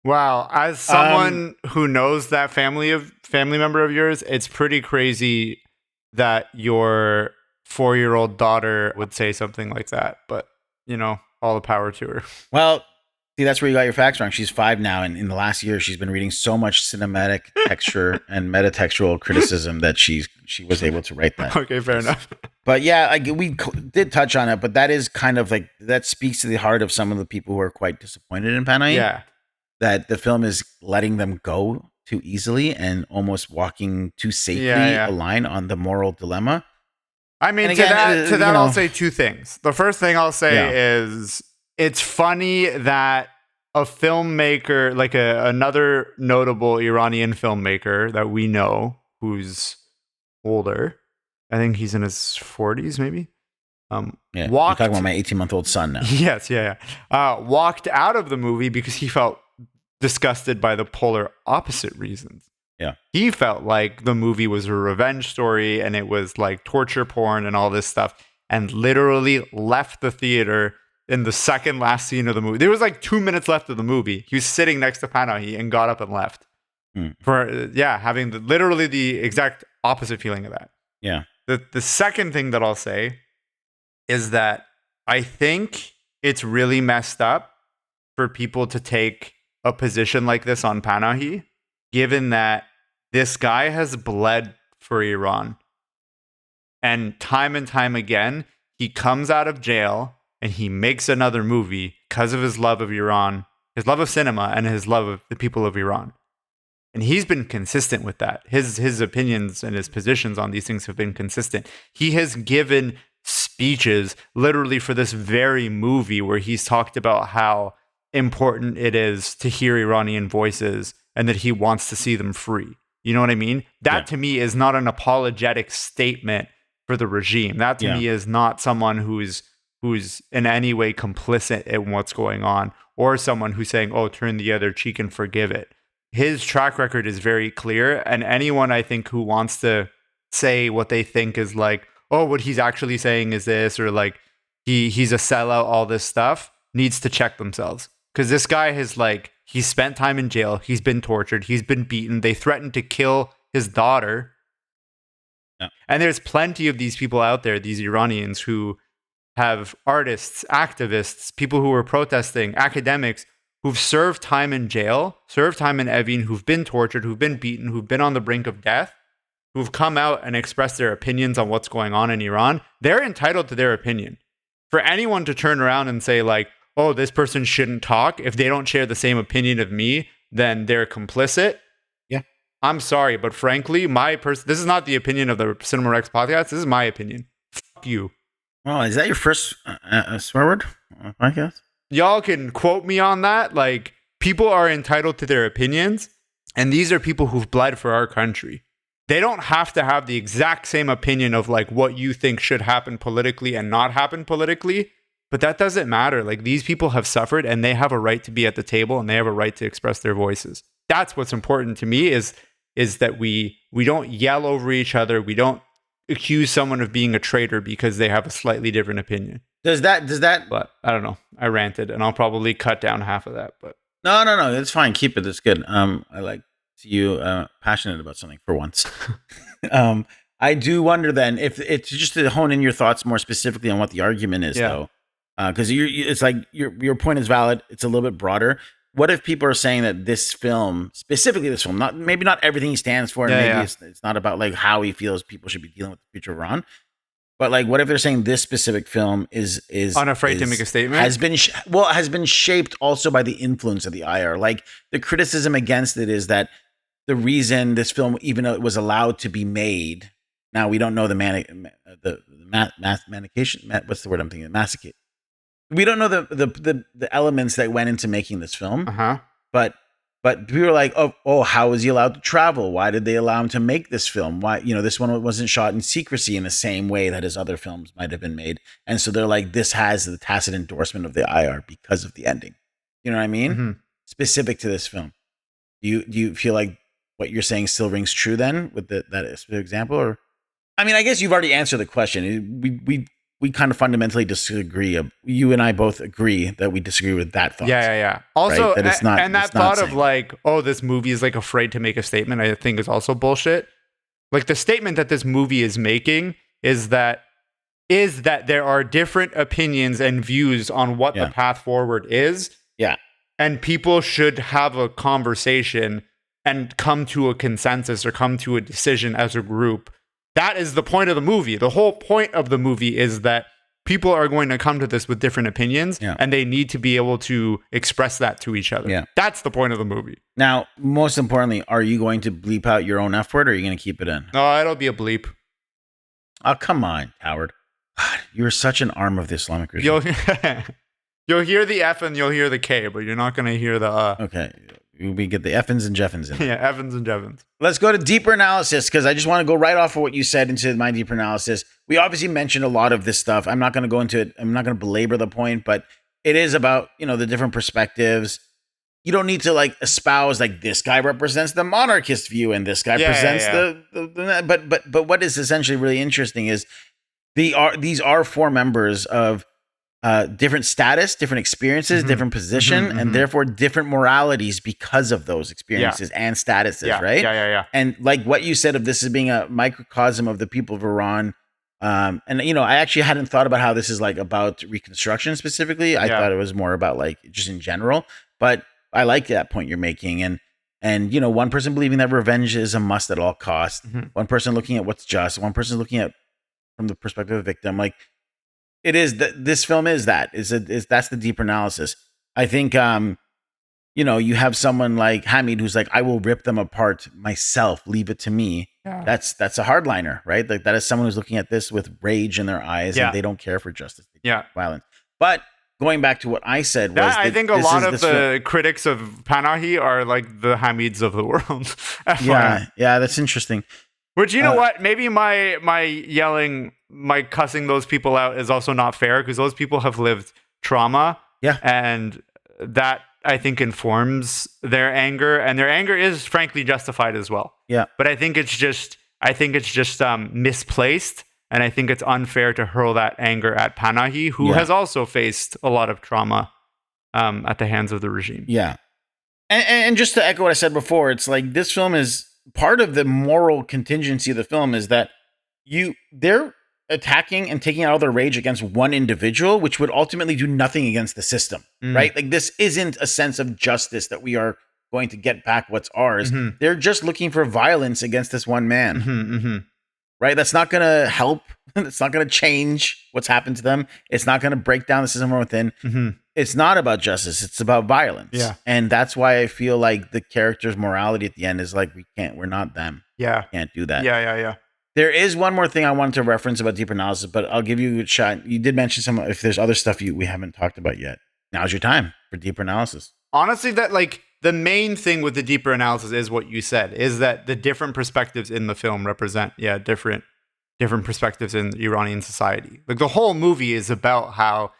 S1: Wow, as
S2: Um,
S1: someone who knows that family member of yours, it's pretty crazy that your 4-year-old daughter would say something like that. But all the power to her.
S2: well, see, that's where you got your facts wrong. She's 5 now, and in the last year, she's been reading so much cinematic texture and metatextual criticism that she was able to write that.
S1: Okay, fair enough.
S2: But yeah, did touch on it, but that is kind of like that speaks to the heart of some of the people who are quite disappointed in Panahi.
S1: Yeah.
S2: That the film is letting them go too easily and almost walking too safely
S1: Yeah.
S2: a line on the moral dilemma.
S1: I mean,
S2: And again,
S1: to that, I'll say two things. The first thing I'll say is it's funny that a filmmaker, like another notable Iranian filmmaker that we know, who's older, I think he's in his 40s, maybe.
S2: Yeah,
S1: Walked.
S2: you're talking about my 18-month-old son now.
S1: Yes, yeah. Walked out of the movie because he felt disgusted by the polar opposite reasons.
S2: Yeah.
S1: He felt like the movie was a revenge story and it was like torture porn and all this stuff, and literally left the theater in the second last scene of the movie. There was like 2 minutes left of the movie. He was sitting next to Panahi and got up and left. For having literally the exact opposite feeling of that.
S2: Yeah.
S1: The second thing that I'll say is that I think it's really messed up for people to take a position like this on Panahi, given that this guy has bled for Iran. And time again, he comes out of jail and he makes another movie because of his love of Iran, his love of cinema, and his love of the people of Iran. And he's been consistent with that. His opinions and his positions on these things have been consistent. He has given speeches literally for this very movie where he's talked about how important it is to hear Iranian voices and that he wants to see them free. You know what I mean? That to me is not an apologetic statement for the regime. That to me is not someone who's in any way complicit in what's going on, or someone who's saying, "Oh, turn the other cheek and forgive it." His track record is very clear, and anyone I think who wants to say what they think is like, "Oh, what he's actually saying is this," or like he's a sellout, all this stuff, needs to check themselves. Because this guy he's spent time in jail, he's been tortured, he's been beaten, they threatened to kill his daughter. Yeah. And there's plenty of these people out there, these Iranians, who have artists, activists, people who are protesting, academics, who've served time in jail, served time in Evin, who've been tortured, who've been beaten, who've been on the brink of death, who've come out and expressed their opinions on what's going on in Iran, they're entitled to their opinion. For anyone to turn around and say like, oh, this person shouldn't talk, if they don't share the same opinion of me, then they're complicit.
S2: Yeah.
S1: I'm sorry, but frankly, this is not the opinion of the Cinema Rex podcast. This is my opinion. Fuck you.
S2: Well, is that your first swear word podcast?
S1: Y'all can quote me on that. Like, people are entitled to their opinions, and these are people who've bled for our country. They don't have to have the exact same opinion of like what you think should happen politically and not happen politically, but that doesn't matter. Like, these people have suffered and they have a right to be at the table and they have a right to express their voices. That's what's important to me is that we don't yell over each other. We don't accuse someone of being a traitor because they have a slightly different opinion.
S2: Does that
S1: But I don't know. I ranted and I'll probably cut down half of that, but
S2: No, it's fine. Keep it. It's good. I like see you passionate about something for once. I do wonder then if it's just to hone in your thoughts more specifically on what the argument is, though, because it's like your point is valid. It's a little bit broader. What if people are saying that this film, specifically this film, maybe not everything he stands for, and maybe it's not about like how he feels people should be dealing with the future of Iran, but like, what if they're saying this specific film is
S1: unafraid to make a statement,
S2: has been shaped also by the influence of the IR. Like, the criticism against it is that the reason this film, even though it was allowed to be made, now we don't know what's the word I'm thinking? Massacre. We don't know the elements that went into making this film. But people are like, oh, how was he allowed to travel? Why did they allow him to make this film? Why, this one wasn't shot in secrecy in the same way that his other films might have been made. And so they're like, this has the tacit endorsement of the IR because of the ending. You know what I mean?
S1: Mm-hmm.
S2: Specific to this film. Do you feel like what you're saying still rings true then with that specific example? Or, I mean, I guess you've already answered the question. We kind of fundamentally disagree. You and I both agree that we disagree with that thought.
S1: Yeah. Also,
S2: right? That it's not,
S1: and that thought of like, oh, this movie is like afraid to make a statement, I think is also bullshit. Like, the statement that this movie is making is that there are different opinions and views on what the path forward is.
S2: Yeah.
S1: And people should have a conversation and come to a consensus or come to a decision as a group. That is the point of the movie. The whole point of the movie is that people are going to come to this with different opinions, and they need to be able to express that to each other. Yeah. That's the point of the movie.
S2: Now, most importantly, are you going to bleep out your own F word, or are you going to keep it in?
S1: No, it'll be a bleep.
S2: Oh, come on, Howard. God, you're such an arm of the Islamic regime.
S1: You'll hear the F and you'll hear the K, but you're not going to hear the
S2: Okay. We get the Effins and Jeffins in.
S1: Yeah, Evans and Jevons.
S2: Let's go to deeper analysis, because I just want to go right off of what you said into my deeper analysis. We obviously mentioned a lot of this stuff. I'm not going to go into it. I'm not going to belabor the point, but it is about, the different perspectives. You don't need to like espouse like this guy represents the monarchist view and this guy presents the but what is essentially really interesting is these are four members of different status, different experiences, different position, and therefore different moralities because of those experiences and statuses, right?
S1: Yeah.
S2: And like what you said of this as being a microcosm of the people of Iran. And I actually hadn't thought about how this is like about Reconstruction specifically. I thought it was more about like just in general, but I like that point you're making. And one person believing that revenge is a must at all costs. One person looking at what's just, one person looking at from the perspective of the victim. Like, it is that this film is that's the deeper analysis. I think, you have someone like Hamid who's like, I will rip them apart myself. Leave it to me. Yeah. That's a hardliner, right? Like, that is someone who's looking at this with rage in their eyes and they don't care for justice. Violence. But going back to what I said was,
S1: I think a lot of the critics of Panahi are like the Hamids of the world.
S2: Yeah, that's interesting.
S1: Which, you know what? Maybe my yelling, my cussing those people out is also not fair, because those people have lived trauma. Yeah. And that, I think, informs their anger. And their anger is frankly justified as well. Yeah. But I think it's just misplaced. And I think it's unfair to hurl that anger at Panahi, who has also faced a lot of trauma at the hands of the regime.
S2: Yeah. And just to echo what I said before, it's like this film is part of the moral contingency of the film is that they're attacking and taking out all their rage against one individual, which would ultimately do nothing against the system, right? Like, this isn't a sense of justice that we are going to get back what's ours.
S1: Mhm.
S2: They're just looking for violence against this one man.
S1: Mhm.
S2: Right? That's not going to help. It's not going to change what's happened to them. It's not going to break down the system from within.
S1: Mhm.
S2: It's not about justice. It's about violence.
S1: Yeah.
S2: And that's why I feel like the character's morality at the end is like, we're not them.
S1: Yeah.
S2: We can't do that.
S1: Yeah.
S2: There is one more thing I wanted to reference about deeper analysis, but I'll give you a shot. You did mention some, if there's other stuff we haven't talked about yet. Now's your time for deeper analysis.
S1: Honestly, that like the main thing with the deeper analysis is what you said, is that the different perspectives in the film represent, different perspectives in Iranian society. Like the whole movie is about how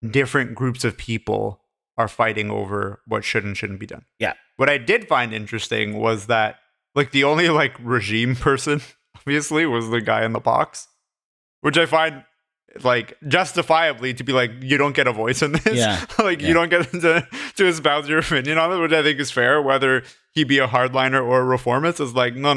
S1: different groups of people are fighting over what should and shouldn't be done.
S2: Yeah.
S1: What I did find interesting was that like the only like regime person obviously was the guy in the box, which I find like justifiably to be like, you don't get a voice in this.
S2: Yeah.
S1: You don't get to espouse your opinion on it, which I think is fair, whether he be a hardliner or a reformist. Is like, no,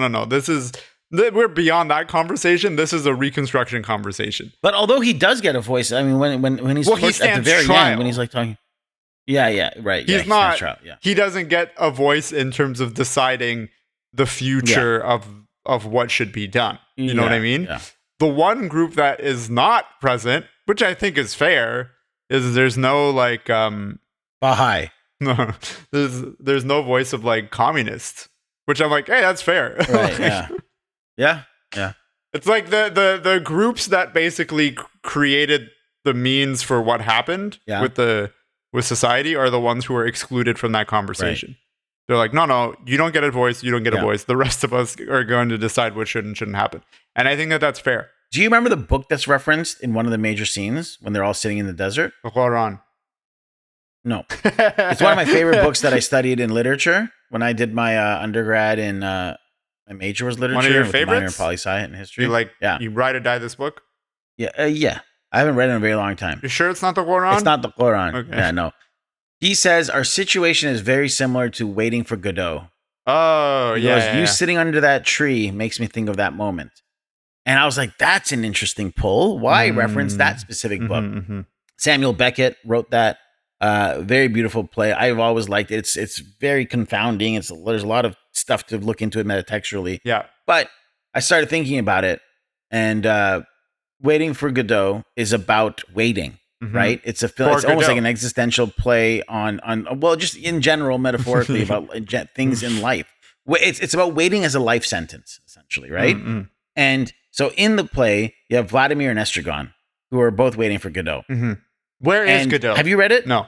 S1: we're beyond that conversation. This is a reconstruction conversation.
S2: But although he does get a voice, I mean, when he's
S1: he
S2: at the
S1: stands
S2: very
S1: trial.
S2: end, when he's like talking, right.
S1: He's not.
S2: Trial, yeah.
S1: He doesn't get a voice in terms of deciding the future of what should be done. You know what I mean?
S2: Yeah.
S1: The one group that is not present, which I think is fair, is there's no like
S2: Baha'i.
S1: no, there's no voice of like communist, which I'm like, hey, that's fair.
S2: Right. Yeah.
S1: It's like the groups that basically created the means for what happened with society are the ones who are excluded from that conversation. Right. They're like, no, you don't get a voice. You don't get a voice. The rest of us are going to decide what should and shouldn't happen. And I think that that's fair.
S2: Do you remember the book that's referenced in one of the major scenes when they're all sitting in the desert?
S1: The Quran.
S2: No. It's one of my favorite books that I studied in literature when I did my undergrad in my major was literature.
S1: One of your
S2: with
S1: favorites?
S2: Minor in poli-sci and history.
S1: You ride or die this book?
S2: Yeah. Yeah. I haven't read it in a very long time.
S1: You sure it's not the Quran?
S2: It's not the Quran.
S1: Okay.
S2: Yeah, no. He says our situation is very similar to Waiting for Godot.
S1: Oh,
S2: He goes, you sitting under that tree makes me think of that moment. And I was like, that's an interesting pull. Why reference that specific book?
S1: Mm-hmm.
S2: Samuel Beckett wrote that. Very beautiful play. I've always liked it. It's very confounding. There's a lot of stuff to look into it metatextually.
S1: Yeah.
S2: But I started thinking about it, and Waiting for Godot is about waiting. Mm-hmm. Right? It's a film. It's almost like an existential play on just in general, metaphorically about things in life. It's about waiting as a life sentence, essentially, right?
S1: Mm-hmm.
S2: And so in the play, you have Vladimir and Estragon, who are both waiting for Godot.
S1: Mm-hmm. Where is Godot?
S2: Have you read it?
S1: No.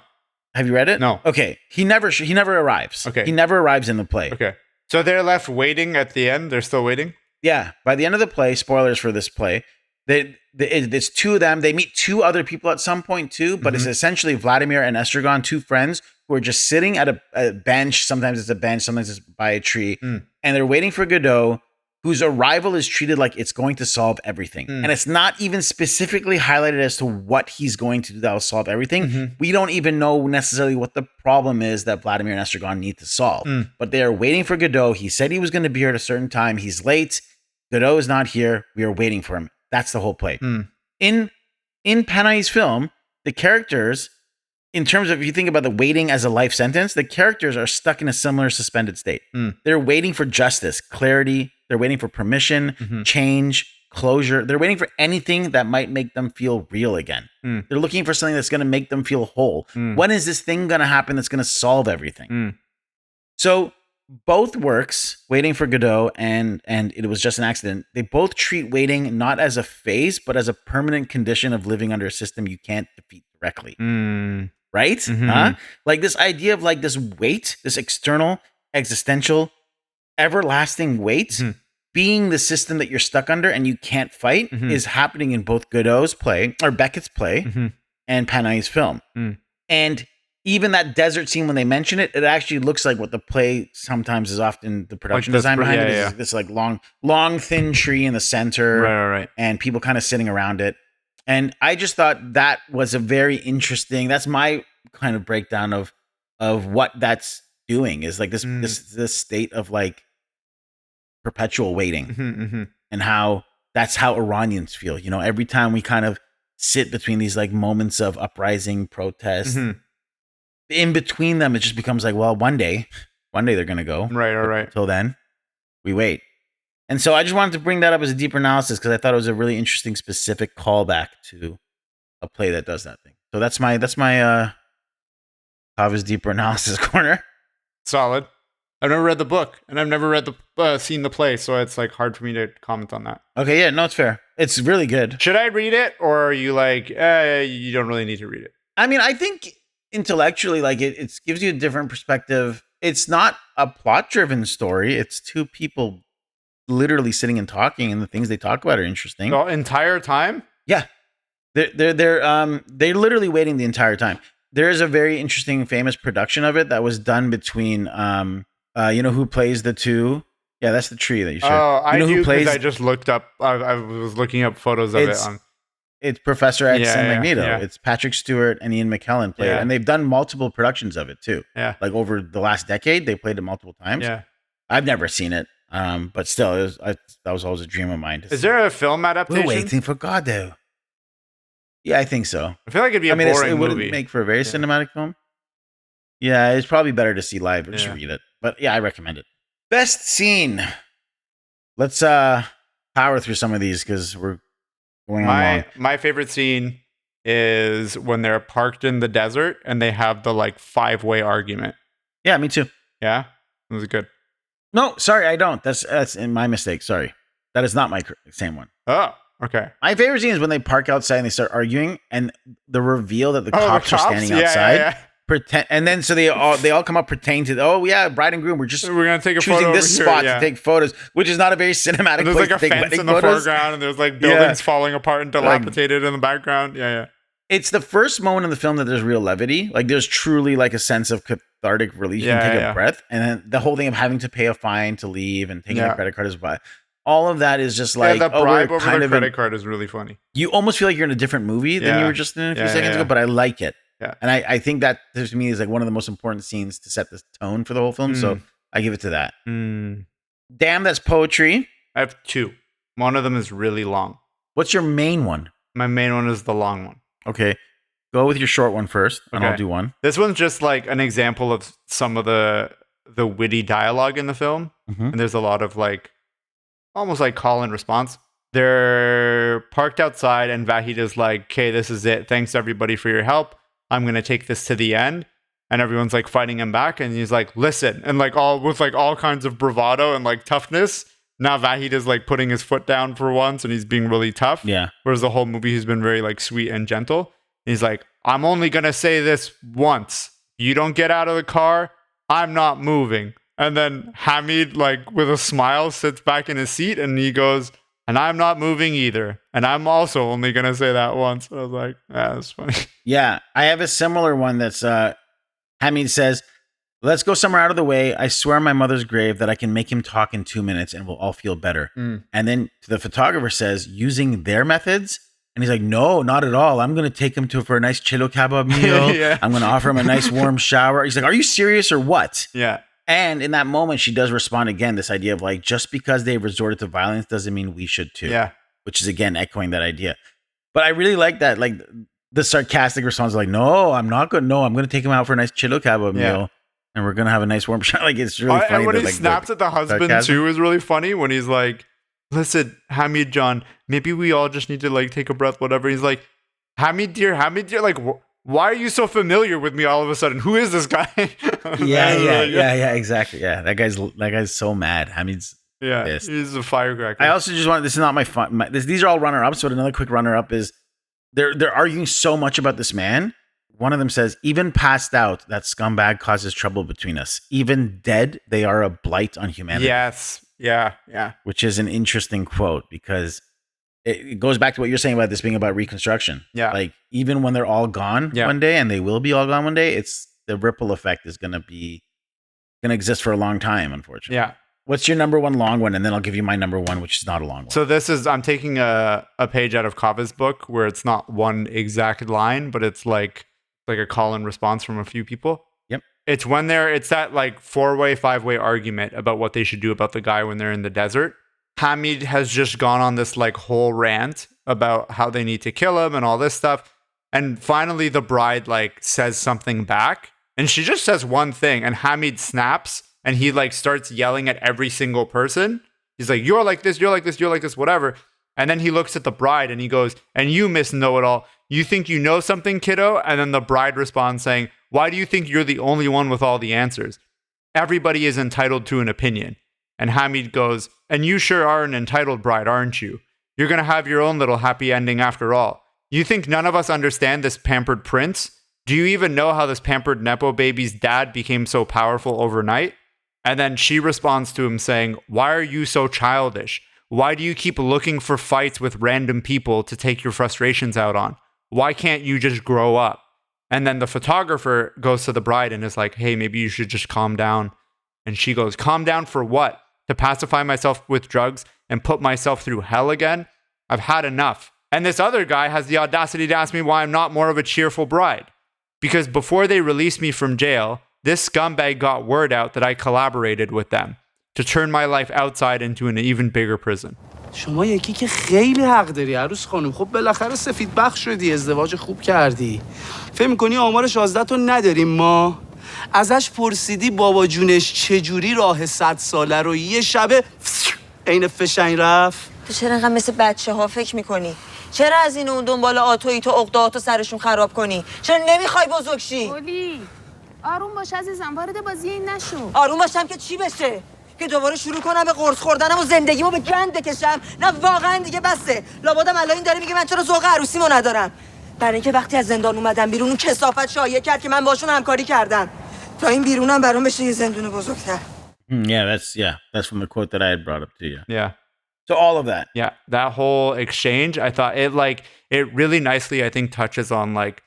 S2: Have you read it?
S1: No.
S2: Okay. He never arrives.
S1: Okay.
S2: He never arrives in the play.
S1: Okay. So they're left waiting at the end. They're still waiting.
S2: Yeah. By the end of the play, spoilers for this play, it's two of them. They meet two other people at some point too, but it's essentially Vladimir and Estragon, two friends who are just sitting at a bench. Sometimes it's a bench, sometimes it's by a tree, and they're waiting for Godot, whose arrival is treated like it's going to solve everything. And it's not even specifically highlighted as to what he's going to do that will solve everything. We don't even know necessarily what the problem is that Vladimir and Estragon need to solve. But they are waiting for Godot. He said he was going to be here at a certain time. He's late. Godot is not here. We are waiting for him. That's the whole play. In Panahi's film, the characters, in terms of if you think about the waiting as a life sentence, the characters are stuck in a similar suspended state. They're waiting for justice, clarity. They're waiting for permission, change, closure. They're waiting for anything that might make them feel real again. They're looking for something that's going to make them feel whole. When is this thing going to happen that's going to solve everything? So both works, Waiting for Godot and It Was Just an Accident, they both treat waiting not as a phase, but as a permanent condition of living under a system you can't defeat directly. Right? Like this idea of like this weight, this external, existential, everlasting weight being the system that you're stuck under and you can't fight is happening in both Godot's play or Beckett's play and Panahi's film. And even that desert scene, when they mention it, it actually looks like what the play sometimes is often the production design behind it is this like long, thin tree in the center,
S1: right,
S2: and people kind of sitting around it. And I just thought that was a very interesting. That's my kind of breakdown of what that's doing is like this state of like perpetual waiting, and how that's how Iranians feel. You know, every time we kind of sit between these like moments of uprising, protest. In between them, it just becomes like, well, one day One day they're going to go.
S1: Right, all right.
S2: Until then, we wait. And so I just wanted to bring that up as a deeper analysis because I thought it was a really interesting, specific callback to a play that does that thing. So that's my Kava's deeper analysis corner.
S1: Solid. I've never read the book, and I've never read seen the play, so it's like hard for me to comment on that.
S2: Okay, yeah, no, it's fair. It's really good.
S1: Should I read it, or are you like, you don't really need to read it?
S2: I mean, I think intellectually, like it gives you a different perspective. It's not a plot-driven story. It's two people literally sitting and talking, and the things they talk about are interesting.
S1: The entire time?
S2: Yeah, they're literally waiting the entire time. There is a very interesting, famous production of it that was done between you know who plays the two? Yeah, that's the tree that you showed.
S1: Oh,
S2: you know
S1: who
S2: plays?
S1: I just looked up. I was looking up photos of it.
S2: It's Professor X and Magneto.
S1: Yeah.
S2: It's Patrick Stewart and Ian McKellen played it, and they've done multiple productions of it too.
S1: Yeah,
S2: like over the last decade, they played it multiple times.
S1: Yeah,
S2: I've never seen it, but still, that was always a dream of mine.
S1: Is there a film adaptation?
S2: We're waiting for Godot. Yeah, I think so.
S1: I feel like it'd be a boring
S2: it wouldn't
S1: movie.
S2: make for a very cinematic film. Yeah, it's probably better to see live or just read it. But yeah, I recommend it. Best scene. Let's power through some of these because we're going on long.
S1: My favorite scene is when they're parked in the desert and they have the like 5-way argument.
S2: Yeah, me too.
S1: Yeah, it was good.
S2: No, sorry, I don't. That's my mistake. Sorry, that is not my same one.
S1: Oh, okay.
S2: My favorite scene is when they park outside and they start arguing, and the reveal that the cops are standing outside.
S1: Yeah.
S2: Pretend, and then so they all come up pretending to bride and groom. We're gonna take a choosing photo this spot to take photos, which is not a very cinematic.
S1: And there's
S2: place
S1: like a
S2: to take
S1: fence in the
S2: photos.
S1: foreground, and there's like buildings falling apart and dilapidated in the background. Yeah.
S2: It's the first moment in the film that there's real levity. Like there's truly like a sense of cathartic relief. You can take a breath, and then the whole thing of having to pay a fine to leave and taking a credit card is why. All of that is just like
S1: the bribe over the credit card is really funny.
S2: You almost feel like you're in a different movie than you were just in a few seconds ago, but I like it.
S1: Yeah.
S2: And I think that to me is like one of the most important scenes to set the tone for the whole film. So I give it to that. Damn, that's poetry.
S1: I have 2. One of them is really long.
S2: What's your main one?
S1: My main one is the long one.
S2: Okay. Go with your short one first, and I'll do one.
S1: This one's just like an example of some of the witty dialogue in the film. And there's a lot of like almost like call and response. They're parked outside and Vahid is like, okay, this is it. Thanks everybody for your help. I'm going to take this to the end. And everyone's like fighting him back. And he's like, listen. And like all kinds of bravado and like toughness. Now Vahid is like putting his foot down for once and he's being really tough.
S2: Yeah.
S1: Whereas the whole movie he's been very like sweet and gentle. And he's like, I'm only going to say this once. You don't get out of the car. I'm not moving. And then Hamid, like with a smile, sits back in his seat and he goes, and I'm not moving either. And I'm also only going to say that once. I was like, that's funny.
S2: Yeah. I have a similar one that's Hamid says, let's go somewhere out of the way. I swear on my mother's grave that I can make him talk in 2 minutes and we'll all feel better. And then the photographer says, using their methods. And he's like, no, not at all. I'm going to take him for a nice chilo kebab meal. I'm going to offer him a nice warm shower. He's like, are you serious or what?
S1: Yeah.
S2: And in that moment, she does respond again, this idea of like, just because they resorted to violence doesn't mean we should too.
S1: Yeah.
S2: Which is, again, echoing that idea. But I really like that. Like the sarcastic response, like, no, I'm not going to. No, I'm going to take him out for a nice chilo kebab meal. And we're going to have a nice warm shower. Like, it's really funny.
S1: And when he snaps at the husband sarcasm too is really funny when he's like, listen, Hamid John, maybe we all just need to like take a breath, whatever. He's like, Hamid dear, like, why are you so familiar with me all of a sudden? Who is this guy?
S2: Yeah, exactly. Yeah, that guy's so mad. Hamid's pissed.
S1: He's a firecracker.
S2: I also just want, this is not my fun. These are all runner-ups, but another quick runner-up is they're arguing so much about this man. One of them says, even passed out, that scumbag causes trouble between us. Even dead, they are a blight on humanity.
S1: Yes. Yeah.
S2: Which is an interesting quote because it goes back to what you're saying about this being about reconstruction.
S1: Yeah.
S2: Like even when they're all gone one day, and they will be all gone one day, it's the ripple effect is going to exist for a long time, unfortunately.
S1: Yeah.
S2: What's your number one long one? And then I'll give you my number one, which is not a long one.
S1: So I'm taking a page out of Kava's book where it's not one exact line, but it's like a call and response from a few people.
S2: Yep.
S1: It's when it's that like 4-way, 5-way argument about what they should do about the guy when they're in the desert. Hamid has just gone on this like whole rant about how they need to kill him and all this stuff. And finally the bride like says something back and she just says one thing and Hamid snaps and he like starts yelling at every single person. He's like, you're like this, you're like this, you're like this, whatever. And then he looks at the bride and he goes, and you, Miss Know-It-All, you think you know something, kiddo? And then the bride responds saying, why do you think you're the only one with all the answers? Everybody is entitled to an opinion. And Hamid goes, and you sure are an entitled bride, aren't you? You're going to have your own little happy ending after all. You think none of us understand this pampered prince? Do you even know how this pampered Nepo baby's dad became so powerful overnight? And then she responds to him saying, why are you so childish? Why do you keep looking for fights with random people to take your frustrations out on? Why can't you just grow up? And then the photographer goes to the bride and is like, hey, maybe you should just calm down. And she goes, calm down for what? To pacify myself with drugs and put myself through hell again? I've had enough. And this other guy has the audacity to ask me why I'm not more of a cheerful bride. Because before they released me from jail, this scumbag got word out that I collaborated with them to turn my life outside into an even bigger prison.
S3: شما یکی که خیلی حق داری عروس خانم. خب بالاخره سفید بخش شدی، ازدواج خوب کردی. فکر می‌کنی آمار 16 تو نداریم ما؟ ازش پرسیدی بابا جونش چجوری راه 100 ساله رو یه شبه عین فشنگ رفت؟
S4: تو چرا انقدر مثل بچه‌ها فکر می‌کنی؟ چرا از این اون دنبال آتویی تو عقده‌هاتو سرشون خراب کنی؟ چرا نمیخوای بزرگ شی؟
S5: اولی آروم باش عزیزم، وارد بازی این نشو.
S4: آروم باشم که چی بشه؟ که دوباره شروع کنم به قرص خوردنم و زندگیمو به گند بکشم؟ نه واقعا دیگه بسه. لابدم الان این داره میگه من چرا ذوق عروسیمو ندارم. برای اینکه وقتی از زندان اومدم بیرون اون کثافت شایعه کرد که من باشون همکاری کردم. تا این بیرونم برام بشه یه زندون بزرگتر.
S2: That's from the quote that I had brought up to you.
S1: Yeah.
S2: So all of that.
S1: Yeah, that whole exchange, I thought it really nicely, I think, touches on like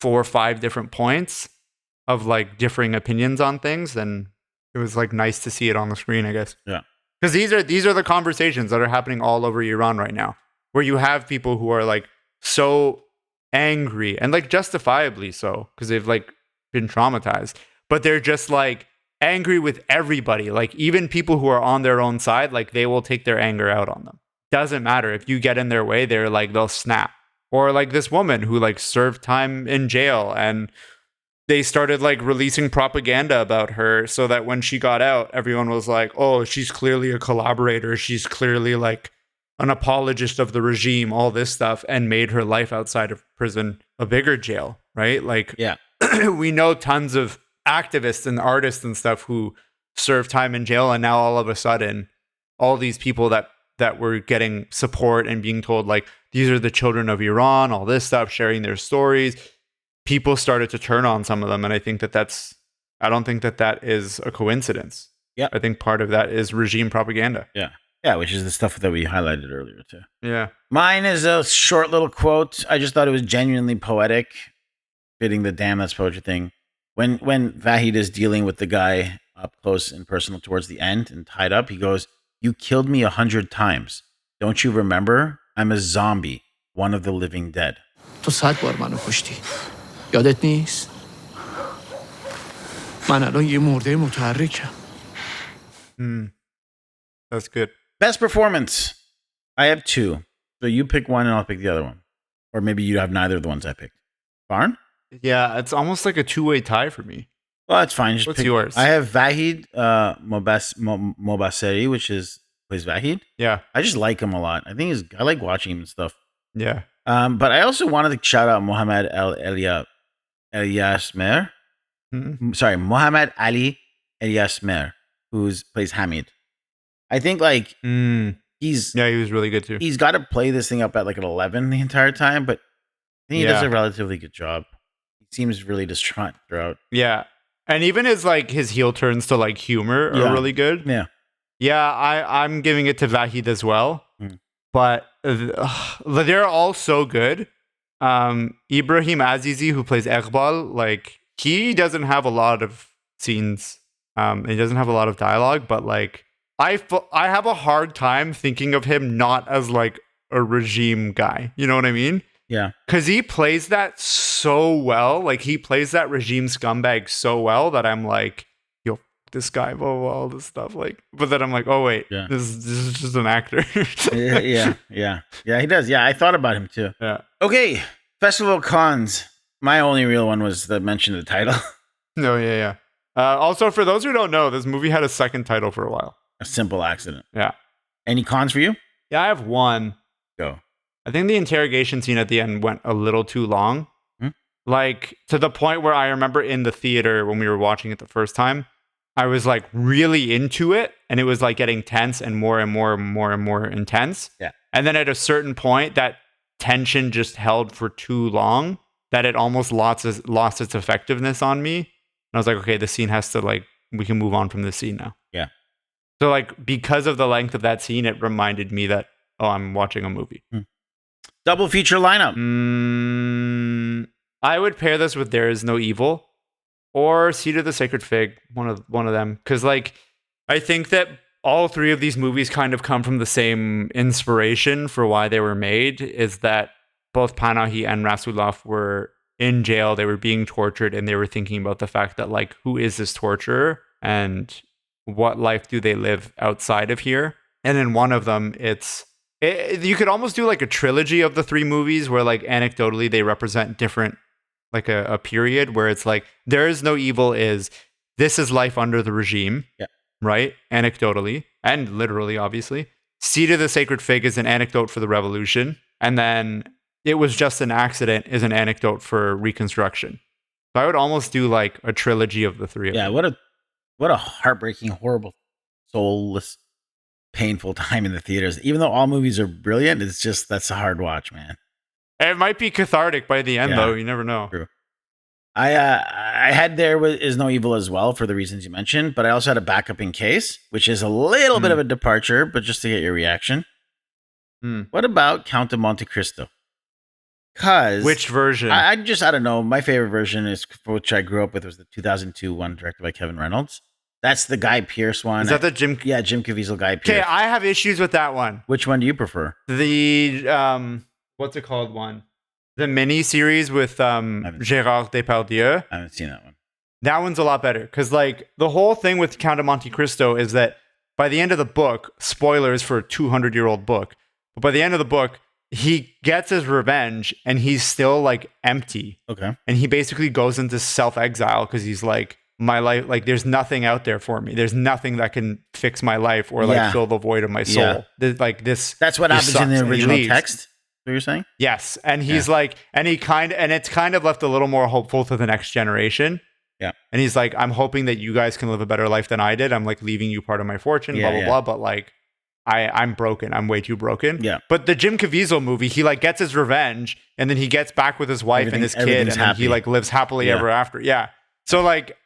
S1: 4 or 5 different points of like differing opinions on things, and it was like nice to see it on the screen, I guess.
S2: Yeah.
S1: Because these are the conversations that are happening all over Iran right now, where you have people who are like so angry and like justifiably so, because they've like been traumatized, but they're just like angry with everybody. Like even people who are on their own side, like they will take their anger out on them. Doesn't matter if you get in their way, they'll snap. Or like this woman who like served time in jail, and they started like releasing propaganda about her so that when she got out, everyone was like, oh, she's clearly a collaborator. She's clearly like an apologist of the regime, all this stuff, and made her life outside of prison a bigger jail, right? Like,
S2: yeah,
S1: we know tons of activists and artists and stuff who serve time in jail, and now all of a sudden, all these people that were getting support and being told like, these are the children of Iran, all this stuff, sharing their stories, people started to turn on some of them. And I think I don't think that is a coincidence.
S2: Yeah.
S1: I think part of that is regime propaganda.
S2: Yeah. Yeah, which is the stuff that we highlighted earlier too.
S1: Yeah.
S2: Mine is a short little quote. I just thought it was genuinely poetic, fitting the damn that's poetry thing. When Vahid is dealing with the guy up close and personal towards the end and tied up, he goes, "You killed me 100 times. Don't you remember? I'm a zombie, one of the living dead."
S3: تو 100 بار منو کشتی. یادت نیست؟ من الان یه مرده متحرکم.
S1: That's good.
S2: Best performance. I have 2. So you pick one and I'll pick the other one. Or maybe you have neither of the ones I picked. Barn?
S1: Yeah, it's almost like a 2-way tie for me.
S2: Well, that's fine. Just
S1: What's
S2: pick.
S1: yours?
S2: I have Vahid Mobaseri, which plays Vahid.
S1: Yeah.
S2: I just like him a lot. I like watching him and stuff.
S1: Yeah.
S2: But I also wanted to shout out Mohammed Eliasmer. Sorry, Mohammed Ali Eliasmer, who plays Hamid. I think like he was
S1: really good too.
S2: He's got to play this thing up at like an 11 the entire time, but I think he does a relatively good job. He seems really distraught throughout.
S1: Yeah. And even his heel turns to like humor are really good.
S2: Yeah.
S1: Yeah, I'm giving it to Vahid as well. But they're all so good. Ibrahim Azizi, who plays Iqbal, like he doesn't have a lot of scenes. He doesn't have a lot of dialogue, but like I have a hard time thinking of him not as like a regime guy. You know what I mean?
S2: Yeah.
S1: Because he plays that so well. Like he plays that regime scumbag so well that I'm like, yo, this guy, blah, blah, all this stuff. Like, but then I'm like, oh wait, this is just an actor.
S2: yeah, he does. Yeah, I thought about him too.
S1: Yeah.
S2: Okay, festival cons. My only real one was the mention of the title.
S1: No, yeah. Also, for those who don't know, this movie had a second title for a while.
S2: A simple accident.
S1: Yeah.
S2: Any cons for you?
S1: Yeah, I have one.
S2: Go.
S1: I think the interrogation scene at the end went a little too long.
S2: Hmm?
S1: Like, to the point where I remember in the theater when we were watching it the first time, I was like really into it, and it was like getting tense and more and more and more and more intense.
S2: Yeah.
S1: And then at a certain point, that tension just held for too long that it almost lost its effectiveness on me. And I was like, okay, the scene has to like, we can move on from this scene now.
S2: Yeah.
S1: So like, because of the length of that scene, it reminded me that, oh, I'm watching a movie.
S2: Double feature lineup.
S1: I would pair this with There Is No Evil or Seed of the Sacred Fig, one of them. Because like, I think that all three of these movies kind of come from the same inspiration for why they were made, is that both Panahi and Rasulullah were in jail, they were being tortured, and they were thinking about the fact that like, who is this torturer and what life do they live outside of here? And in one of them, you could almost do like a trilogy of the three movies where like anecdotally they represent different, like a period where it's like There Is No Evil this is life under the regime.
S2: Yeah.
S1: Right? Anecdotally and literally, obviously. Seed of the Sacred Fig is an anecdote for the revolution. And then It Was Just an Accident is an anecdote for Reconstruction. So I would almost do like a trilogy of the three of them.
S2: Yeah, what a heartbreaking, horrible, soulless, painful time in the theaters. Even though all movies are brilliant, it's just, that's a hard watch, man.
S1: It might be cathartic by the end,
S2: Yeah.
S1: though. You never know.
S2: True. I had There Is No Evil as well for the reasons you mentioned, but I also had a backup in case, which is a little bit of a departure, but just to get your reaction. What about Count of Monte Cristo? Because
S1: Which version?
S2: I don't know. My favorite version is, which I grew up with, was the 2002 one directed by Kevin Reynolds. That's the Guy Pearce one.
S1: Is that the Jim?
S2: Yeah, Jim Caviezel, Guy
S1: Okay,
S2: Pearce.
S1: I have issues with that one.
S2: Which one do you prefer?
S1: The what's it called one? The mini series with Gérard Depardieu.
S2: I haven't seen that one.
S1: That one's a lot better because like the whole thing with Count of Monte Cristo is that by the end of the book, spoilers for a 200-year-old book, but by the end of the book, he gets his revenge and he's still like empty.
S2: Okay.
S1: And he basically goes into self-exile because he's like, my life, like there's nothing out there for me. There's nothing that can fix my life or like fill the void of my soul. Like this.
S2: That's what
S1: this
S2: happens in
S1: sucks.
S2: the
S1: And he
S2: original
S1: leaves.
S2: text. What you're saying?
S1: Yes. And he's like, and it's kind of left a little more hopeful to the next generation.
S2: Yeah.
S1: And he's like, I'm hoping that you guys can live a better life than I did. I'm like leaving you part of my fortune, blah, blah, blah. But like, I'm broken. I'm way too broken.
S2: Yeah.
S1: But the Jim Caviezel movie, he like gets his revenge and then he gets back with his wife and his kid and then he like lives happily ever after. Yeah. So like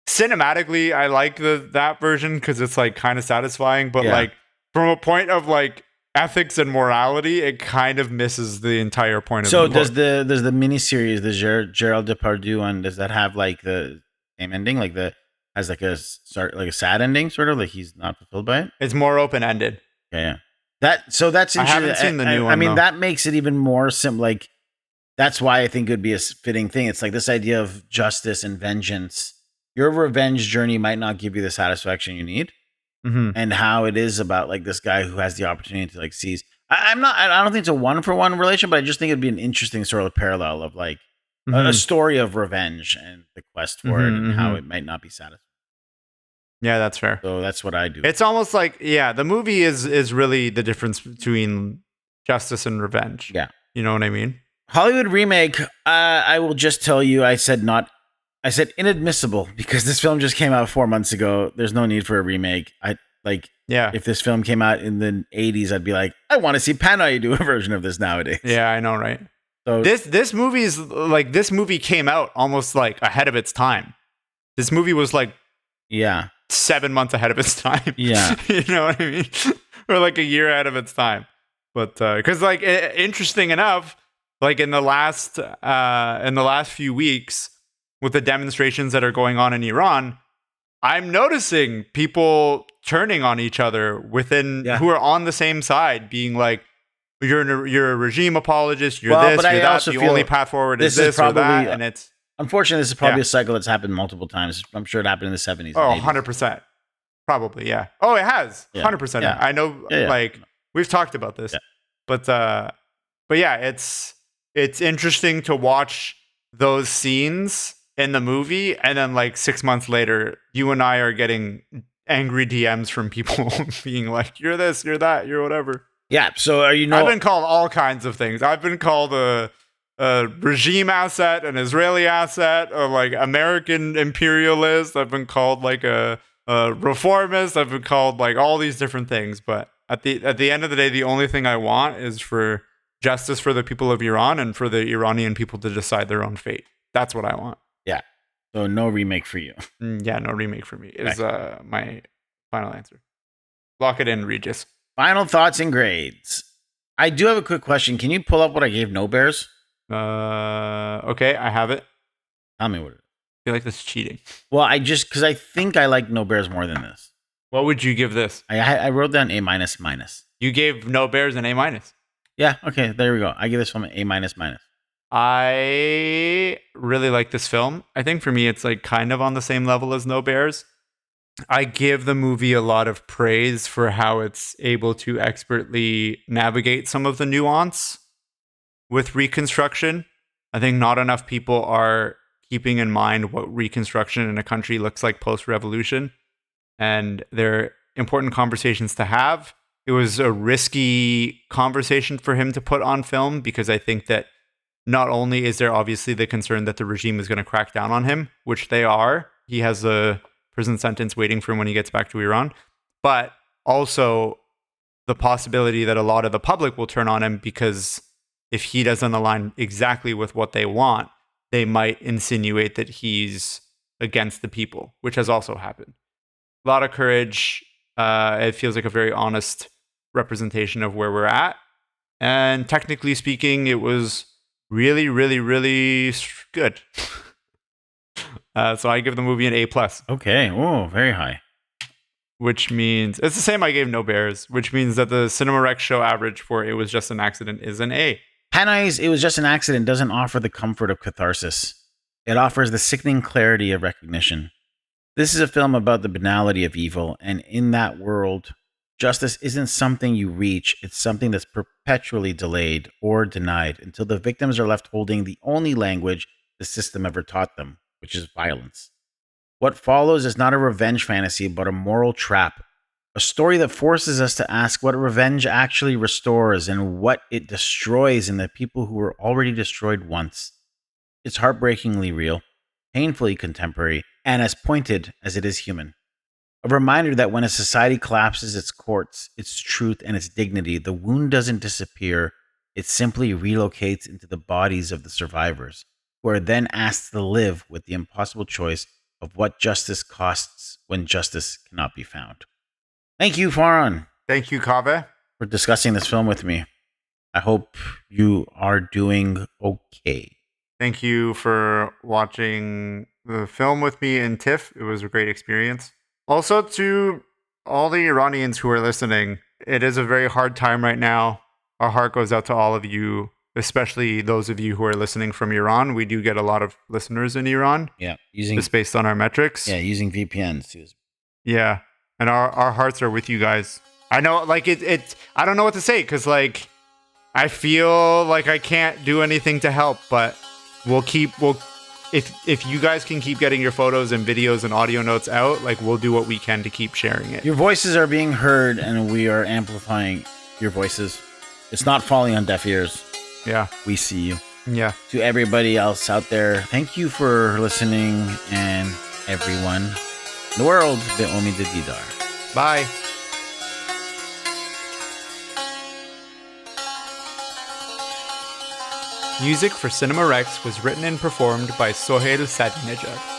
S1: cinematically, I like that version because it's like kind of satisfying. But like from a point of like ethics and morality, it kind of misses the entire point of the book.
S2: So does the miniseries, the Gerald Depardieu one, does that have like the same ending? Like has like a sad ending, sort of like he's not fulfilled by it?
S1: It's more open ended.
S2: Yeah. That's interesting.
S1: I haven't seen the new one.
S2: I mean,
S1: though.
S2: that makes it even more simple. Like that's why I think it would be a fitting thing. It's like this idea of justice and vengeance. Your revenge journey might not give you the satisfaction you need.
S1: Mm-hmm.
S2: And how it is about like this guy who has the opportunity to like seize. I don't think it's a 1-for-1 relation, but I just think it'd be an interesting sort of parallel of like a story of revenge and the quest for it and how it might not be satisfying.
S1: Yeah, that's fair.
S2: So that's what I do.
S1: It's almost like, the movie is really the difference between justice and revenge.
S2: Yeah.
S1: You know what I mean?
S2: Hollywood remake. I will just tell you, I said inadmissible because this film just came out 4 months ago. There's no need for a remake. If this film came out in the 80s, I'd be like, I want to see Panahi do a version of this nowadays.
S1: Yeah, I know, right?
S2: So
S1: this movie came out almost like ahead of its time. This movie was like 7 months ahead of its time.
S2: Yeah.
S1: You know what I mean? Or like a year ahead of its time. But because like interesting enough, like in the last few weeks with the demonstrations that are going on in Iran, I'm noticing people turning on each other who are on the same side, being like, you're a regime apologist, you're this, you're that, the only path forward is this or that. And it's
S2: unfortunately, this is probably a cycle that's happened multiple times. I'm sure it happened in the 70s.
S1: Oh, 100%. Probably, yeah. Oh, it has. 100%.
S2: Yeah.
S1: I know, like, we've talked about this.
S2: Yeah.
S1: But yeah, it's interesting to watch those scenes in the movie, and then like 6 months later, you and I are getting angry DMs from people being like, "You're this, you're that, you're whatever."
S2: Yeah. So are you
S1: I've been called all kinds of things. I've been called a regime asset, an Israeli asset, or like American imperialist. I've been called like a reformist. I've been called like all these different things. But at the end of the day, the only thing I want is for justice for the people of Iran and for the Iranian people to decide their own fate. That's what I want.
S2: Yeah. So no remake for you.
S1: Yeah, no remake for me is my final answer. Lock it in, Regis.
S2: Final thoughts and grades. I do have a quick question. Can you pull up what I gave No Bears?
S1: Okay, I have it.
S2: Tell me what it is.
S1: I feel like this is cheating.
S2: Well, because I think I like No Bears more than this.
S1: What would you give this?
S2: I wrote down A minus minus.
S1: You gave No Bears an A minus.
S2: Yeah. Okay. There we go. I give this one an A minus minus.
S1: I really like this film. I think for me, it's like kind of on the same level as No Bears. I give the movie a lot of praise for how it's able to expertly navigate some of the nuance with Reconstruction. I think not enough people are keeping in mind what Reconstruction in a country looks like post-revolution. And they're important conversations to have. It was a risky conversation for him to put on film because I think that not only is there obviously the concern that the regime is going to crack down on him, which they are. He has a prison sentence waiting for him when he gets back to Iran, but also the possibility that a lot of the public will turn on him because if he doesn't align exactly with what they want, they might insinuate that he's against the people, which has also happened. A lot of courage. It feels like a very honest representation of where we're at. And technically speaking, it was really, really, really good. So I give the movie an A+.
S2: Okay. Oh, very high.
S1: Which means, it's the same I gave No Bears, which means that the Cinema Rex show average for It Was Just an Accident is an A.
S2: Panahi's It Was Just an Accident doesn't offer the comfort of catharsis. It offers the sickening clarity of recognition. This is a film about the banality of evil, and in that world, justice isn't something you reach, it's something that's perpetually delayed or denied until the victims are left holding the only language the system ever taught them, which is violence. What follows is not a revenge fantasy, but a moral trap. A story that forces us to ask what revenge actually restores and what it destroys in the people who were already destroyed once. It's heartbreakingly real, painfully contemporary, and as pointed as it is human. A reminder that when a society collapses its courts, its truth, and its dignity, the wound doesn't disappear, it simply relocates into the bodies of the survivors, who are then asked to live with the impossible choice of what justice costs when justice cannot be found. Thank you, Farhan.
S1: Thank you, Kaveh.
S2: For discussing this film with me. I hope you are doing okay.
S1: Thank you for watching the film with me in TIFF. It was a great experience. Also, to all the Iranians who are listening, it is a very hard time right now. Our heart goes out to all of you, especially those of you who are listening from Iran. We do get a lot of listeners in Iran.
S2: Yeah, using
S1: just based on our metrics.
S2: Yeah, using VPNs too.
S1: Yeah, and our hearts are with you guys. I know, like it. I don't know what to say because, like, I feel like I can't do anything to help, but if you guys can keep getting your photos and videos and audio notes out, like, we'll do what we can to keep sharing it.
S2: Your voices are being heard, and we are amplifying your voices. It's not falling on deaf ears.
S1: Yeah,
S2: we see you.
S1: Yeah.
S2: To everybody else out there, thank you for listening, and everyone in the world, Be'omi de Didar.
S1: Bye. Music for Cinema Rex was written and performed by Sohail Sadinejad.